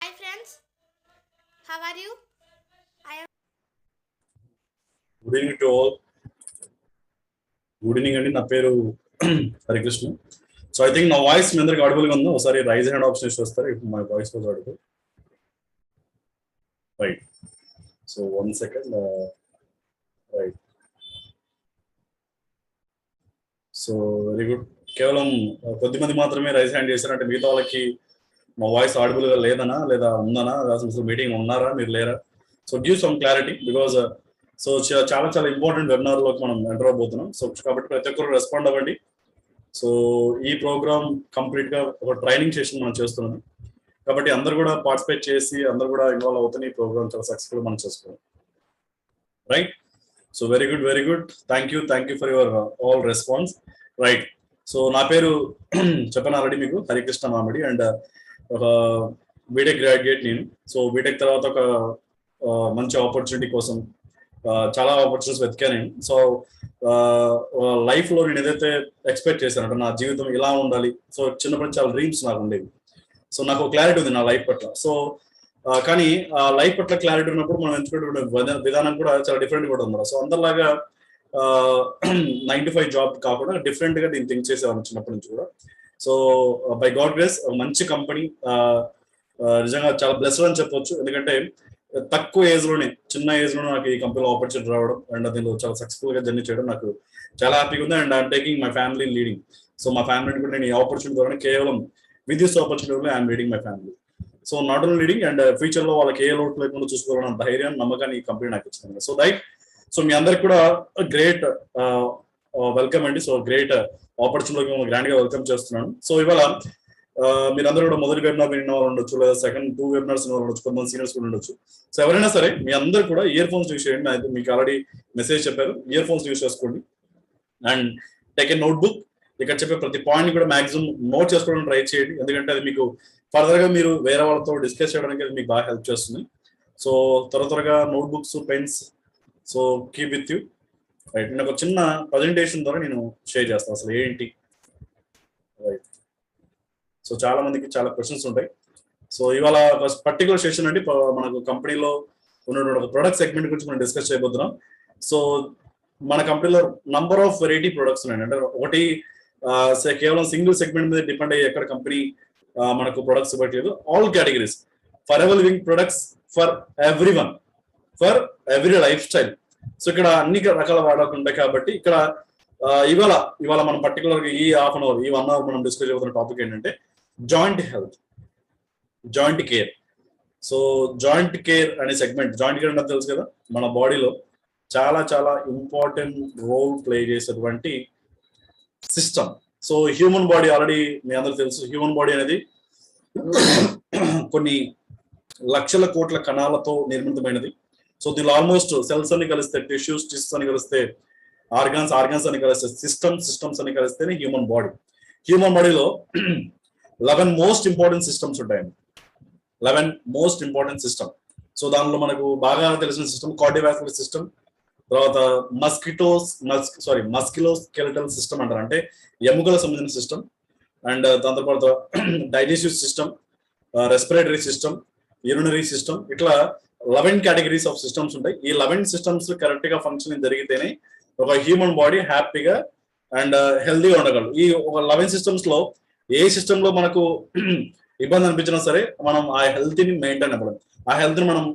Hi friends, how are you? I am good evening to all. Good evening అండి. నా పేరు Harikrishna. So I think నా voice మీ అందరికి ఆడిబుల్గా ఉందా? ఒకసారి రైజ్ హ్యాండ్ ఆప్షన్ ఇచ్చి వస్తారు. ఇప్పుడు my voice was audible, right? So 1 second, right. So very good. కేవలం కొద్దిమంది మాత్రమే రైజ్ హ్యాండ్ చేశారంటే మిగతా వాళ్ళకి మా వాయిస్ ఆడిబుల్గా లేదనా లేదా ఉందనా, అసలు మీటింగ్ ఉన్నారా, మీరు లేరా? So give some clarity because so చాలా చాలా ఇంపార్టెంట్ వెబినార్లోకి మనం ఎంటర్ అవబోతున్నాం. సో కాబట్టి ప్రతి ఒక్కరు రెస్పాండ్ అవ్వండి. సో ఈ ప్రోగ్రామ్ కంప్లీట్గా ఒక ట్రైనింగ్ సెషన్ మనం చేస్తున్నాం కాబట్టి అందరు కూడా పార్టిసిపేట్ చేసి అందరు కూడా ఇన్వాల్వ్ అవుతున్న ఈ ప్రోగ్రామ్ చాలా సక్సెస్ఫుల్ మనం చేసుకోవాలి, right? So very good, very good. Thank you for your all response, right? So నా పేరు చెప్పాను ఆల్రెడీ మీకు, హరికృష్ణ మామిడి. అండ్ ఒక బీటెక్ గ్రాడ్యుయేట్ నేను. సో బీటెక్ తర్వాత ఒక మంచి ఆపర్చునిటీ కోసం చాలా ఆపర్చునిటీస్ వెతికా నేను. సో లైఫ్లో నేను ఏదైతే ఎక్స్పెక్ట్ చేశాను అంటే నా జీవితం ఇలా ఉండాలి, సో చిన్నప్పటి చాలా డ్రీమ్స్ నాకు ఉండేవి. సో నాకు క్లారిటీ ఉంది నా లైఫ్ పట్ల. సో కానీ ఆ లైఫ్ పట్ల క్లారిటీ ఉన్నప్పుడు మనం ఎంచుకునే విధానం కూడా చాలా డిఫరెంట్గా ఉంటుంది అన్నమాట. సో అందరిలాగా 9 to 5 జాబ్ కాకుండా డిఫరెంట్గా నేను థింక్ చేసేవాడిని చిన్నప్పటి నుంచి కూడా. సో బై గాడ్ గ్రేస్ మంచి కంపెనీ, నిజంగా చాలా బ్లెస్డ్ అని చెప్పొచ్చు. ఎందుకంటే తక్కువ ఏజ్ లోనే, చిన్న ఏజ్ లోనే నాకు ఈ కంపెనీలో ఆపర్చునిటీ రావడం అండ్ దీనిలో చాలా సక్సెస్ఫుల్ గా జర్నీ చేయడం నాకు చాలా హ్యాపీగా ఉంది. And I'm taking my family leading. So మా ఫ్యామిలీని కూడా నేను ఈ ఆపర్చునిటీ ద్వారా కేవలం with this opportunity I'm leading my family. So not only leading and future లో వాళ్ళకి ఏ లోటు లేకుండా చూసుకోవాలన్న ధైర్యం, నమ్మకాన్ని ఈ కంపెనీ నాకు ఇచ్చింది. So right. సో మీ అందరికి కూడా గ్రేట్ వెల్కమ్ అండి. సో గ్రేట్ ఆపర్చునిటీకి గ్రాండ్ గా వెల్కమ్ చేస్తున్నాను. సో ఇవాళ మీరందరూ కూడా మొదటి వెబినార్ విన్న వాళ్ళు ఉండొచ్చు, లేదా సెకండ్ 2 వెబినార్స్ విన్న వాళ్ళు ఉండొచ్చు, కొంతమంది సీనియర్స్ కూడా ఉండొచ్చు. సో ఎవరైనా సరే మీ అందరూ కూడా ఇయర్ ఫోన్స్ యూస్ చేయండి. మీకు ఆల్రెడీ మెసేజ్ చెప్పారు, ఇయర్ ఫోన్స్ యూస్ చేసుకోండి. And take a note book. ఇక్కడ చెప్పే ప్రతి పాయింట్ కూడా మాక్సిమం నోట్ చేసుకోవడానికి ట్రై చేయండి. ఎందుకంటే అది మీకు ఫర్దర్ గా మీరు వేరే వాళ్ళతో డిస్కస్ చేయడానికి అది మీకు బాగా హెల్ప్ చేస్తుంది. సో త్వరగా note books, pens so keep with you, right? నేను ఒక చిన్న ప్రజెంటేషన్ ద్వారా నేను షేర్ చేస్తాను అసలు ఏంటి, రైట్? సో చాలా మందికి చాలా క్వశ్చన్స్ ఉంటాయి. సో ఇవాళ పర్టికులర్ సెషన్ అండి మనకు కంపెనీలో ఉన్నటువంటి ఒక ప్రొడక్ట్ సెగ్మెంట్ గురించి మనం డిస్కస్ చేయబోతున్నాం. సో మన కంపెనీలో నంబర్ ఆఫ్ వెరైటీ ప్రొడక్ట్స్ ఉన్నాయి. అంటే ఒకటి కేవలం సింగిల్ సెగ్మెంట్ మీద డిపెండ్ అయ్యి ఎక్కడ కంపెనీ మనకు ప్రొడక్ట్స్ ఇవ్వట్లేదు. All categories, for ever living products, for every one, for every life style. So ఇక్కడ అన్ని రకాల వాడకం ఉంటాయి కాబట్టి ఇక్కడ ఇవాళ మనం పర్టికులర్ గా ఈ హాఫ్ అన్ అవర్, ఈ 1 అవర్ మనం డిస్కస్ చేయబోతున్న టాపిక్ ఏంటంటే joint health, joint care. So joint care అనే సెగ్మెంట్, జాయింట్ కేర్ అంటే తెలుసు కదా, మన బాడీలో చాలా చాలా ఇంపార్టెంట్ రోల్ ప్లే చేసేటువంటి system. So human body already మీ అందరికి తెలుసు, హ్యూమన్ బాడీ అనేది కొన్ని లక్షల కోట్ల కణాలతో నిర్మితమైనది. సో దీనిలో ఆల్మోస్ట్ సెల్స్ అని కలిస్తే, టిష్యూస్ అని కలిస్తే, ఆర్గాన్స్ అని కలిస్తే, సిస్టమ్స్ అని కలిస్తేనే హ్యూమన్ బాడీ. హ్యూమన్ బాడీలో 11 మోస్ట్ ఇంపార్టెంట్ సిస్టమ్స్ ఉంటాయండి. 11 మోస్ట్ ఇంపార్టెంట్ సిస్టమ్. సో దానిలో మనకు బాగా తెలిసిన సిస్టమ్ కార్డియోవాస్కులర్ సిస్టమ్, తర్వాత మస్క్యులోస్కెలిటల్ సిస్టమ్ అంటారు, అంటే ఎముకలకు సంబంధించిన సిస్టమ్. అండ్ దాంతో పాటు digestive system, respiratory system, urinary system, ఇట్లా 11 కేటగిరీస్ ఆఫ్ సిస్టమ్స్ ఉంటాయి. ఈ 11 సిస్టమ్స్ కరెక్ట్ గా ఫంక్షనింగ్ జరిగితేనే ఒక హ్యూమన్ బాడీ హ్యాపీగా అండ్ హెల్దీగా ఉండగలరు. ఈ ఒక 11 సిస్టమ్స్ లో ఏ సిస్టమ్ లో మనకు ఇబ్బంది అనిపించినా సరే మనం ఆ హెల్త్ ని మెయింటైన్ అవ్వడం, ఆ హెల్త్ ని మనం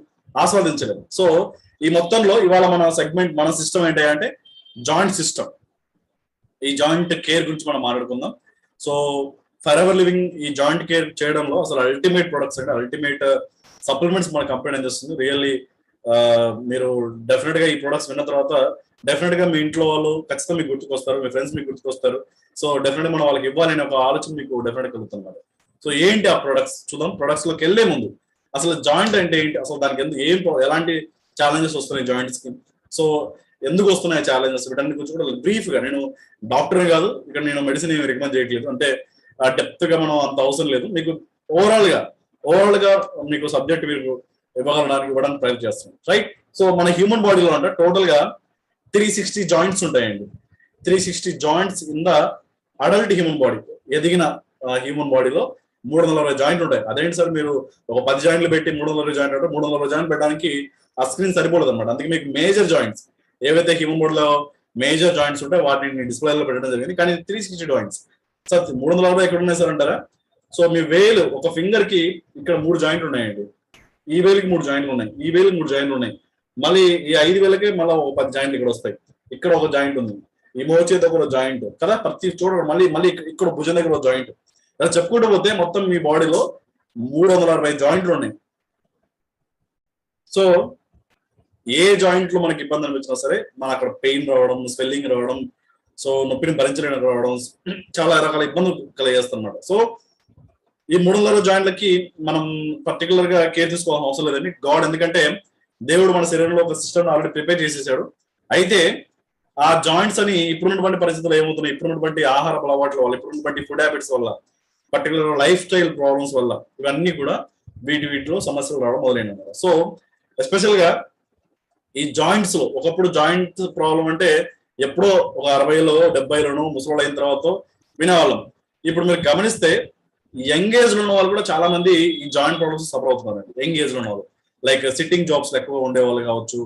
ఆస్వాదించలేము. సో ఈ మొత్తంలో ఇవాళ మన సెగ్మెంట్, మన సిస్టమ్ ఏంటంటే జాయింట్ సిస్టమ్. ఈ జాయింట్ కేర్ గురించి మనం మాట్లాడుకుందాం. సో ఫర్ ఎవర్ లివింగ్ ఈ జాయింట్ కేర్ చేయడంలో అసలు అల్టిమేట్ ప్రొడక్ట్స్ అంటే అల్టిమేట్ సప్లిమెంట్స్ మన కంపెనీ ఏం చేస్తుంది. రియల్లీ మీరు డెఫినెట్ గా ఈ ప్రొడక్ట్స్ విన్న తర్వాత డెఫినెట్ గా మీ ఇంట్లో వాళ్ళు ఖచ్చితంగా మీకు గుర్తుకొస్తారు, మీ ఫ్రెండ్స్ మీకు గుర్తుకొస్తారు. సో డెఫినెట్ గా మనం వాళ్ళకి ఇవ్వాలనే ఒక ఆలోచన మీకు డెఫినెట్ గా కలుగుతున్నారు. సో ఏంటి ఆ ప్రొడక్ట్స్ చూద్దాం. ప్రొడక్ట్స్ లోకి వెళ్లే ముందు అసలు జాయింట్ అంటే ఏంటి, అసలు దానికి ఎలాంటి ఛాలెంజెస్ వస్తున్నాయి జాయింట్స్ కి, సో ఎందుకు వస్తున్నాయి ఛాలెంజెస్, వీటన్ని గురించి కూడా బ్రీఫ్ గా, నేను డాక్టర్ కాదు ఇక్కడ, నేను మెడిసిన్ ఏమి రికమెండ్ చేయట్లేదు, అంటే డెప్త్ గా మనం అంత అవసరం లేదు. మీకు ఓవరాల్ గా మీకు సబ్జెక్ట్ మీరు ఇవ్వడానికి ప్రయత్నం చేస్తున్నాం, రైట్? సో మన హ్యూమన్ బాడీలో అంటే టోటల్ గా 360 జాయింట్స్ ఉంటాయండి. 360 joints in the adult human body, ఎదిగిన హ్యూమన్ బాడీలో 360 జాయింట్లు ఉంటాయి. అదేంటి సార్ మీరు ఒక 10 జాయింట్లు పెట్టి 360 జాయింట్ అంటే 360 జాయింట్ పెట్టడానికి ఆ స్క్రీన్ సరిపోలేదు అనమాట. అందుకే మీకు మేజర్ జాయింట్స్ ఏవైతే హ్యూమన్ బాడీలో మేజర్ జాయింట్స్ ఉంటాయి వాటిని డిస్ప్లేలో పెట్టడం జరిగింది. కానీ 360 జాయింట్స్ సార్ 360 ఎక్కడ ఉన్నాయి సార్ అంటారా? సో మీ వేలు ఒక ఫింగర్ కి ఇక్కడ 3 జాయింట్లు ఉన్నాయండి, ఈ వేలుకి 3 జాయింట్లు ఉన్నాయి, ఈ వేలుకి 3 జాయింట్లు ఉన్నాయి, మళ్ళీ ఈ 5 వేలకి మళ్ళీ ఒక 10 జాయింట్లు ఇక్కడ వస్తాయి, ఇక్కడ ఒక జాయింట్ ఉంది, ఈ మోచేతి ఒక జాయింట్ కదా, ప్రతి చూడండి మళ్ళీ మళ్ళీ ఇక్కడ భుజం దగ్గర ఒక జాయింట్, ఇలా చెప్పుకుంటూ పోతే మొత్తం మీ బాడీలో 360 జాయింట్లు ఉన్నాయి. సో ఏ జాయింట్ లో మనకి ఇబ్బంది అనిపించినా సరే మన అక్కడ పెయిన్ రావడం, స్వెల్లింగ్ రావడం, సో నొప్పిని భరించలేని రావడం, చాలా రకాల ఇబ్బందులు కలిగేస్తాయి అన్నమాట. సో ఈ 360 జాయింట్లకి మనం పర్టికులర్ గా కేర్ తీసుకోవాల్సిన అవసరం లేదండి. గాడ్, ఎందుకంటే దేవుడు మన శరీరంలో ఒక సిస్టమ్ ఆల్రెడీ ప్రిపేర్ చేసేసాడు. అయితే ఆ జాయింట్స్ అని ఇప్పుడున్నటువంటి పరిస్థితులు ఏమవుతున్నాయి, ఇప్పుడున్నటువంటి ఆహార అలవాట్ల వల్ల, ఇప్పుడున్నటువంటి ఫుడ్ హ్యాబిట్స్ వల్ల, పర్టికులర్ లైఫ్ స్టైల్ ప్రాబ్లమ్స్ వల్ల ఇవన్నీ కూడా వీటిలో సమస్యలు రావడం మొదలైనమాట. సో ఎస్పెషల్ గా ఈ జాయింట్స్ లో ఒకప్పుడు జాయింట్ ప్రాబ్లం అంటే ఎప్పుడో ఒక 60లో 70లోనూ ముసలోళ్ళు అయిన తర్వాత వినేవాళ్ళం. ఇప్పుడు మీరు గమనిస్తే యంగ్ ఏజ్ లో ఉన్న వాళ్ళు కూడా చాలా మంది ఈ జాయింట్ ప్రాబ్లమ్స్ సఫర్ అవుతున్నారు. యంగ్ ఏజ్ లో ఉన్న వాళ్ళు లైక్ సిట్టింగ్ జాబ్స్ ఎక్కువగా ఉండేవాళ్ళు కావచ్చు,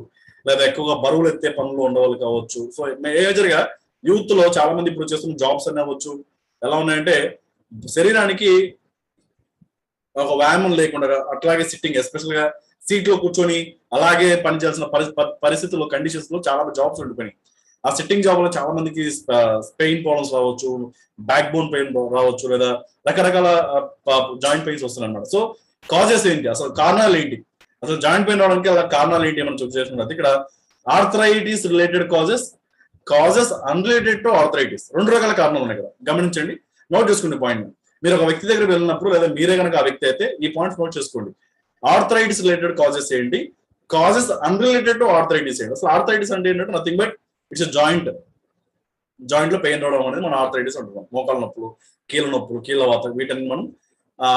లేదా ఎక్కువగా బరువులు ఎత్తే పనులు ఉండేవాళ్ళు కావచ్చు. సో మేజర్ గా యూత్ లో చాలా మంది ఇప్పుడు చేస్తున్న జాబ్స్ అనే అవ్వచ్చు ఎలా ఉన్నాయంటే శరీరానికి ఒక వ్యాయామం లేకుండా అట్లాగే సిట్టింగ్, ఎస్పెషల్ గా సీట్ లో కూర్చొని అలాగే పనిచేయాల్సిన పరిస్థితుల్లో కండిషన్స్ లో చాలా జాబ్స్ ఉండిపోయినాయి. ఆ సిట్టింగ్ జాబ్ లో చాలా మందికి పెయిన్ ప్రాబ్లమ్స్ రావచ్చు, బ్యాక్ బోన్ పెయిన్ రావచ్చు, లేదా రకరకాల జాయింట్ పెయిన్స్ వస్తున్నాయి అన్నమాట. సో కాజెస్ ఏంటి, అసలు కారణాలు ఏంటి, అసలు జాయింట్ పెయిన్ రావడానికి అలా కారణాలు ఏంటి మనం చూసుకున్నది ఇక్కడ arthritis related causes, causes unrelated to arthritis, 2 రకాల కారణాలు ఉన్నాయి కదా, గమనించండి, నోట్ చేసుకునే పాయింట్. మీరు ఒక వ్యక్తి దగ్గర వెళ్ళినప్పుడు లేదా మీరే కనుక ఆ వ్యక్తి అయితే ఈ పాయింట్స్ నోట్ చేసుకోండి. ఆర్థరైటిస్ రిలేటెడ్ కాజెస్ ఏంటి, కాజెస్ అన్రిలేటెడ్ టు ఆర్థరైటిస్ ఏంటి. అసలు ఆర్థరైటిస్ అంటే ఏంటంటే నథింగ్ బట్ ఇట్స్ జాయింట్ లో పెయిన్ రావడం అనేది మనం ఆర్థరైటిస్ అంటున్నాం. మోకాల నొప్పులు, కీళ్ళ నొప్పులు, కీళ్ళ వాత, వీటిని మనం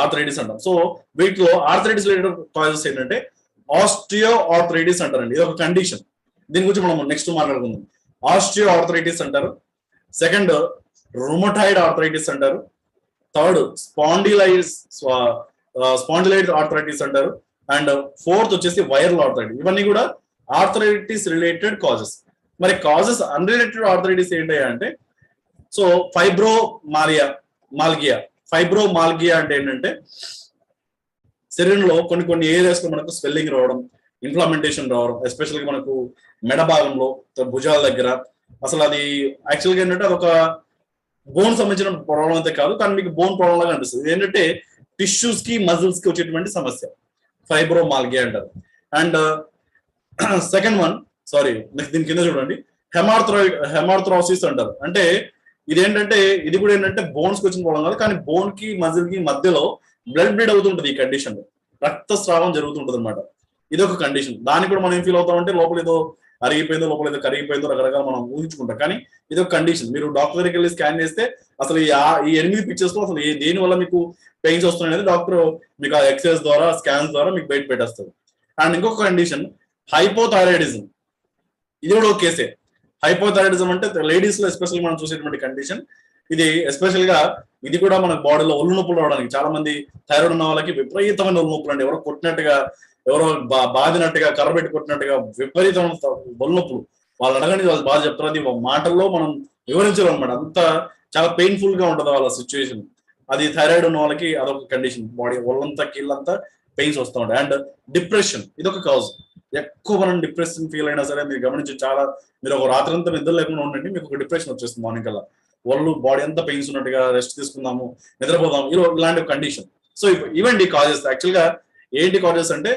ఆర్థరైటిస్ అంటాం. సో వీటిలో ఆర్థరైటిస్ రిలేటెడ్ కాజెస్ ఏంటంటే ఆస్టియో ఆర్థరైటిస్ అంటారండి. ఇది ఒక కండిషన్, దీని గురించి మనం నెక్స్ట్ మాట్లాడుకుందాం. ఆస్టియో ఆర్థరైటిస్ అంటారు, సెకండ్ రుమటాయిడ్ ఆర్థరైటిస్ అంటారు, థర్డ్ స్పాండిలైటిస్ ఆర్థరైటిస్ అంటారు, అండ్ ఫోర్త్ వచ్చేసి వైరల్ ఆర్థరైటిస్. ఇవన్నీ కూడా ఆర్థరైటిస్ రిలేటెడ్ కాజెస్. మరి కాజెస్ అన్రిలేటెడ్ ఆర్థరైటిస్ ఏంటి అంటే సో ఫైబ్రోమాల్గియా అంటే ఏంటంటే శరీరంలో కొన్ని ఏరియాస్ లో మనకు స్వెల్లింగ్ రావడం, ఇన్ఫ్లమెంటేషన్ రావడం, ఎస్పెషల్ గా మనకు మెడ భాగంలో, భుజాల దగ్గర. అసలు అది యాక్చువల్గా ఏంటంటే అదొక బోన్ సంబంధించిన ప్రాబ్లం అయితే కాదు, కానీ మీకు బోన్ ప్రాబ్లం లాగా అనిపిస్తుంది. ఇది ఏంటంటే టిష్యూస్ కి మజిల్స్ కి వచ్చేటువంటి సమస్య, ఫైబ్రోమాల్గియా అంటారు. And second one, sorry next దీని కింద చూడండి, హెమార్థ్రోసిస్ అంటారు. అంటే ఇదేంటంటే ఇది కూడా ఏంటంటే బోన్స్ కి వచ్చిన ప్రాబ్లం కాదు, కానీ బోన్ కి మజిల్ కి మధ్యలో బ్లడ్ బ్లీడ్ అవుతుంటది. ఈ కండిషన్ లో రక్తస్రావం జరుగుతుంటది అనమాట. ఇది ఒక కండిషన్. దానికి కూడా మనం ఏం ఫీల్ అవుతామంటే లోపల ఏదో అరిగిపోయిందో, లోపల ఏదో కరిగిపోయిందో, రకరకాల మనం ఊహించుకుంటాం. కానీ ఇది ఒక కండిషన్. మీరు డాక్టర్ దగ్గరికి వెళ్ళి స్కాన్ చేస్తే అసలు ఈ 8 పిక్చర్స్ లో అసలు దేని వల్ల మీకు పెయిన్స్ వస్తున్నాయి అనేది డాక్టర్ మీకు ఆ ఎక్సర్సైజ్ ద్వారా, స్కాన్స్ ద్వారా మీకు బయట పెట్టేస్తారు. అండ్ ఇంకొక కండిషన్ హైపోథైరాయిడిజం. ఇది కూడా ఒక కేసే. హైపోథైరాయిడిజం అంటే లేడీస్ లో ఎస్పెషల్ మనం చూసేటువంటి కండిషన్ ఇది. ఎస్పెషల్ గా ఇది కూడా మన బాడీలో ఒళ్ళు నొప్పులు రావడానికి, చాలా మంది థైరాయిడ్ ఉన్న వాళ్ళకి విపరీతమైన ఒళ్ళు నొప్పులు అండి. ఎవరో కొట్టినట్టుగా, ఎవరో బాదినట్టుగా, కర్ర పెట్టి కొట్టినట్టుగా విపరీతమైన ఒళ్ళు నొప్పులు. వాళ్ళు అడగండి, వాళ్ళు బాగా చెప్తారు. అది మాటల్లో మనం వివరించాలి అనమాట. అంత చాలా పెయిన్ఫుల్ గా ఉంటుంది వాళ్ళ సిచ్యువేషన్. అది థైరాయిడ్ ఉన్న వాళ్ళకి అదొక కండిషన్. బాడీ ఒళ్ళంతా కీళ్ళంతా పెయిన్స్ వస్తూ ఉంటాయి. అండ్ డిప్రెషన్ ఇదొక కాజ్. ఎక్కువ మనం డిప్రెషన్ ఫీల్ అయినా సరే మీరు గమనించి చాలా, మీరు ఒక రాత్రి అంతా నిద్ర లేకుండా ఉండండి, మీకు ఒక డిప్రెషన్ వచ్చేస్తుంది. మార్నింగ్ కల్లా ఒళ్ళు బాడీ అంతా పెయిన్స్ ఉన్నట్టుగా, రెస్ట్ తీసుకుందాము, నిద్రపోదాము, ఇలాంటి కండిషన్. సో ఇవండి కాజెస్. యాక్చువల్ గా ఏంటి కాజెస్ అంటే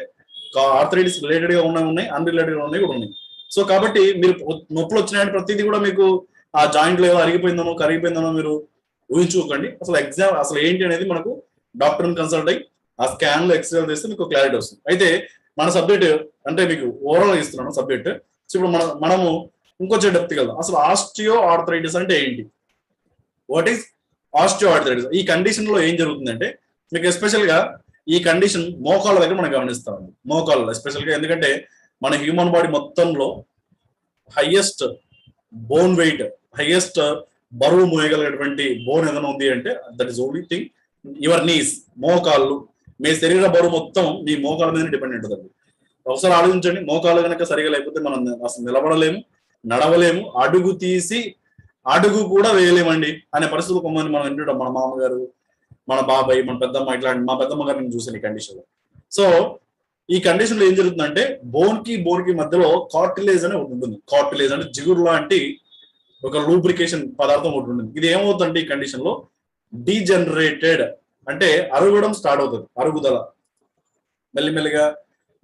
ఆర్థరైటిస్ రిలేటెడ్ గా ఉన్నాయి, అన్రిలేటెడ్ గా ఉన్నాయి కూడా ఉన్నాయి. సో కాబట్టి మీరు నొప్పులు వచ్చినాయంటే ప్రతిదీ కూడా మీకు ఆ జాయింట్ లో ఏదో అరిగిపోయిందనో, కరిగిపోయిందనో మీరు ఊహించుకోకండి. అసలు ఏంటి అనేది మనకు డాక్టర్ని కన్సల్ట్ అయ్యి ఆ స్కాన్ లో ఎక్స్రే చేస్తే మీకు క్లారిటీ వస్తుంది. అయితే మన సబ్జెక్ట్ అంటే మీకు ఓవరాల్ ఇస్తున్నాను సబ్జెక్ట్. సో ఇప్పుడు మనము ఇంకొంచెం డెప్త్ వెళ్దాం. అసలు ఆస్టియో ఆర్థరైటిస్ అంటే ఏంటి, వాట్ ఈస్ ఆస్టియో ఆర్థరైటిస్? ఈ కండిషన్ లో ఏం జరుగుతుందంటే మీకు ఎస్పెషల్ గా ఈ కండిషన్ మోకాళ్ళ దగ్గర మనం గమనిస్తామండి. మోకాళ్ళ ఎస్పెషల్ గా, ఎందుకంటే మన హ్యూమన్ బాడీ మొత్తంలో హైయెస్ట్ బోన్ వెయిట్, హైయెస్ట్ బరువు మోయగలిగేటువంటి బోన్ ఏదైనా ఉంది అంటే that is only thing your knees, మోకాళ్ళు, మీ శరీర బరువు మొత్తం మీ మోకాళ్ళ మీద డిపెండ్ ఉంటుంది. ఒకసారి ఆలోచించండి, మోకాళ్ళు కనుక సరిగా లేకపోతే మనం అసలు నిలబడలేము, నడవలేము, అడుగు తీసి అడుగు కూడా వేయలేమండి అనే పరిస్థితులు కొంతమంది మనం వింటుంటాం. మన మామగారు, మన బాబాయ్, మన పెద్దమ్మ, ఇట్లాంటి మా పెద్దమ్మ గారు నేను చూసాను ఈ కండిషన్ లో. సో ఈ కండిషన్ లో ఏం జరుగుతుందంటే బోన్ కి మధ్యలో కార్టిలేజ్ అని ఒకటి ఉంటుంది. కార్టిలేజ్ అంటే జిగురు లాంటి ఒక లూబ్రికేషన్ పదార్థం ఒకటి ఉంటుంది. ఇది ఏమవుతుందంటే ఈ కండిషన్ లో డీజనరేటెడ్ అంటే అరగడం స్టార్ట్ అవుతుంది. అరుగుదల మెల్లిమెల్లిగా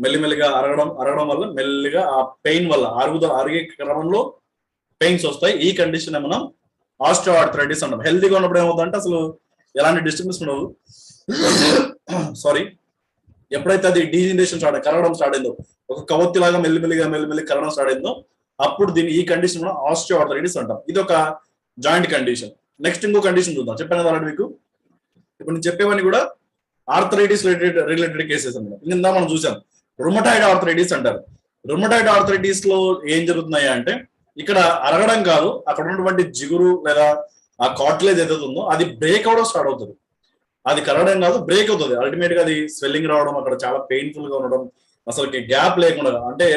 మెల్లిమెల్లిగా అరగడం వల్ల మెల్లిగా ఆ పెయిన్ వల్ల అరుగుదల అరిగే క్రమంలో పెయిన్స్ వస్తాయి. ఈ కండిషన్ మనం ఆస్టియోఆర్థరైటిస్ అంటాం. హెల్తీగా ఉన్నప్పుడు ఏమవుతుందంటే అసలు ఎలాంటి డిస్టర్బెన్స్ ఉండదు. సారీ, ఎప్పుడైతే అది డీజనరేషన్ కరగడం స్టార్ట్ అయిందో, ఒక కవత్తి లాగా మెల్లిమెల్లి కరగడం స్టార్ట్ అయిందో, అప్పుడు ఈ కండిషన్ మనం ఆస్టియోఆర్థరైటిస్ అంటాం. ఇది ఒక జాయింట్ కండిషన్. నెక్స్ట్ ఇంకో కండిషన్ చూద్దాం. చెప్పాను కదా మీకు, ఇప్పుడు నేను చెప్పేవన్నీ కూడా ఆర్థరైటిస్ రిలేటెడ్ కేసెస్ అన్నమాట. ఇంకా మనం చూసాం రుమటాయిడ్ ఆర్థరైటిస్ అంటారు. రుమటాయిడ్ ఆర్థరైటిస్ లో ఏం జరుగుతున్నాయి అంటే ఇక్కడ అరగడం కాదు, అక్కడ ఉన్నటువంటి జిగురు లేదా ఆ కార్టిలేజ్ ఏదైతే ఉందో అది బ్రేక్ అవడం స్టార్ట్ అవుతుంది. అది కరగడం కాదు, బ్రేక్ అవుతుంది. అల్టిమేట్ గా అది స్వెల్లింగ్ రావడం, అక్కడ చాలా పెయిన్ఫుల్ గా ఉండడం, అసలు గ్యాప్ లేకుండా అంటే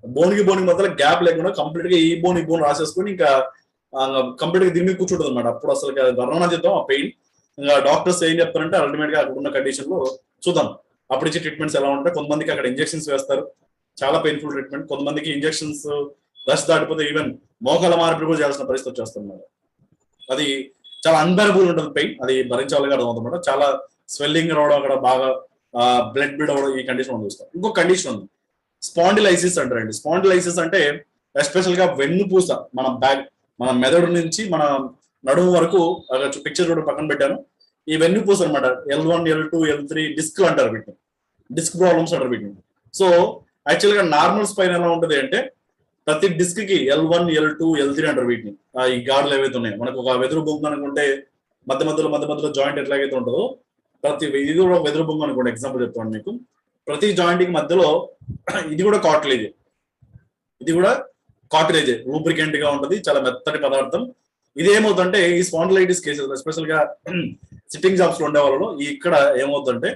బోన్కి మధ్యలో గ్యాప్ లేకుండా కంప్లీట్ గా ఈ బోన్ రాసేసుకొని ఇంకా కంప్లీట్ గా దీని మీద కూర్చుంటుంది అనమాట. అప్పుడు అసలు వర్ణన చేద్దాం ఆ పెయిన్. ఇంకా డాక్టర్స్ ఏం చెప్తారంటే అల్టిమేట్ గా అక్కడ ఉన్న కండిషన్ లో చూద్దాం అప్పుడు ఇచ్చే ట్రీట్మెంట్స్ ఎలా ఉంటాయి. కొంతమందికి అక్కడ ఇంజెక్షన్స్ వేస్తారు, చాలా పెయిన్ఫుల్ ట్రీట్మెంట్. కొంతమందికి ఇంజెక్షన్స్ రష్ దాటిపోతే ఈవెన్ మోకాల మార్పిడి కూడా చేయాల్సిన పరిస్థితి వచ్చేస్తుంది. అది చాలా అన్బెరబుల్ ఉంటుంది పెయిన్, అది భరించాలిగా అర్థం అవుతుందన్నమాట. చాలా స్వెల్లింగ్ రావడం, అక్కడ బాగా బ్లడ్ బ్లీడ్ అవ్వడం, ఈ కండిషన్ మనం చూస్తాం. ఇంకో కండిషన్ ఉంది, స్పాండిలైసిస్ అంటారండి. స్పాండిలైసిస్ అంటే ఎస్పెషల్ గా వెన్నుపూస, మన మెదడు నుంచి మన నడుము వరకు పిక్చర్ చూడ పక్కన పెట్టాను. ఈ వెన్నుపూస అనమాట. L1, L2, L3 డిస్క్ అంటారు వీటిని, డిస్క్ ప్రాబ్లమ్స్ అంటారు వీటిని. సో యాక్చువల్ గా నార్మల్ స్పైన్ ఎలా ఉంటుంది అంటే ప్రతి డిస్క్ కి L1, L2, L3 అంటారు వీటిని. ఈ గాడులు ఏవైతే ఉన్నాయో, మనకు ఒక వెదురు బొంగు అనుకుంటే మధ్య మధ్యలో జాయింట్ ఎట్లాగైతే ఉంటుందో, ఇది కూడా వెదురు బొంగు అనుకోండి, ఎగ్జాంపుల్ చెప్తాను మీకు. ప్రతి జాయింట్ కి మధ్యలో ఇది కూడా కార్టిలేజ్ లూబ్రికెంట్ గా ఉంటుంది, చాలా మెత్తటి పదార్థం. ఇది ఏమవుతుందంటే ఈ స్పాండిలైటిస్ కేసెస్ ఎస్పెషల్ గా సిట్టింగ్ జాబ్స్ లో ఉండే వాళ్ళలో ఇక్కడ ఏమవుతుందంటే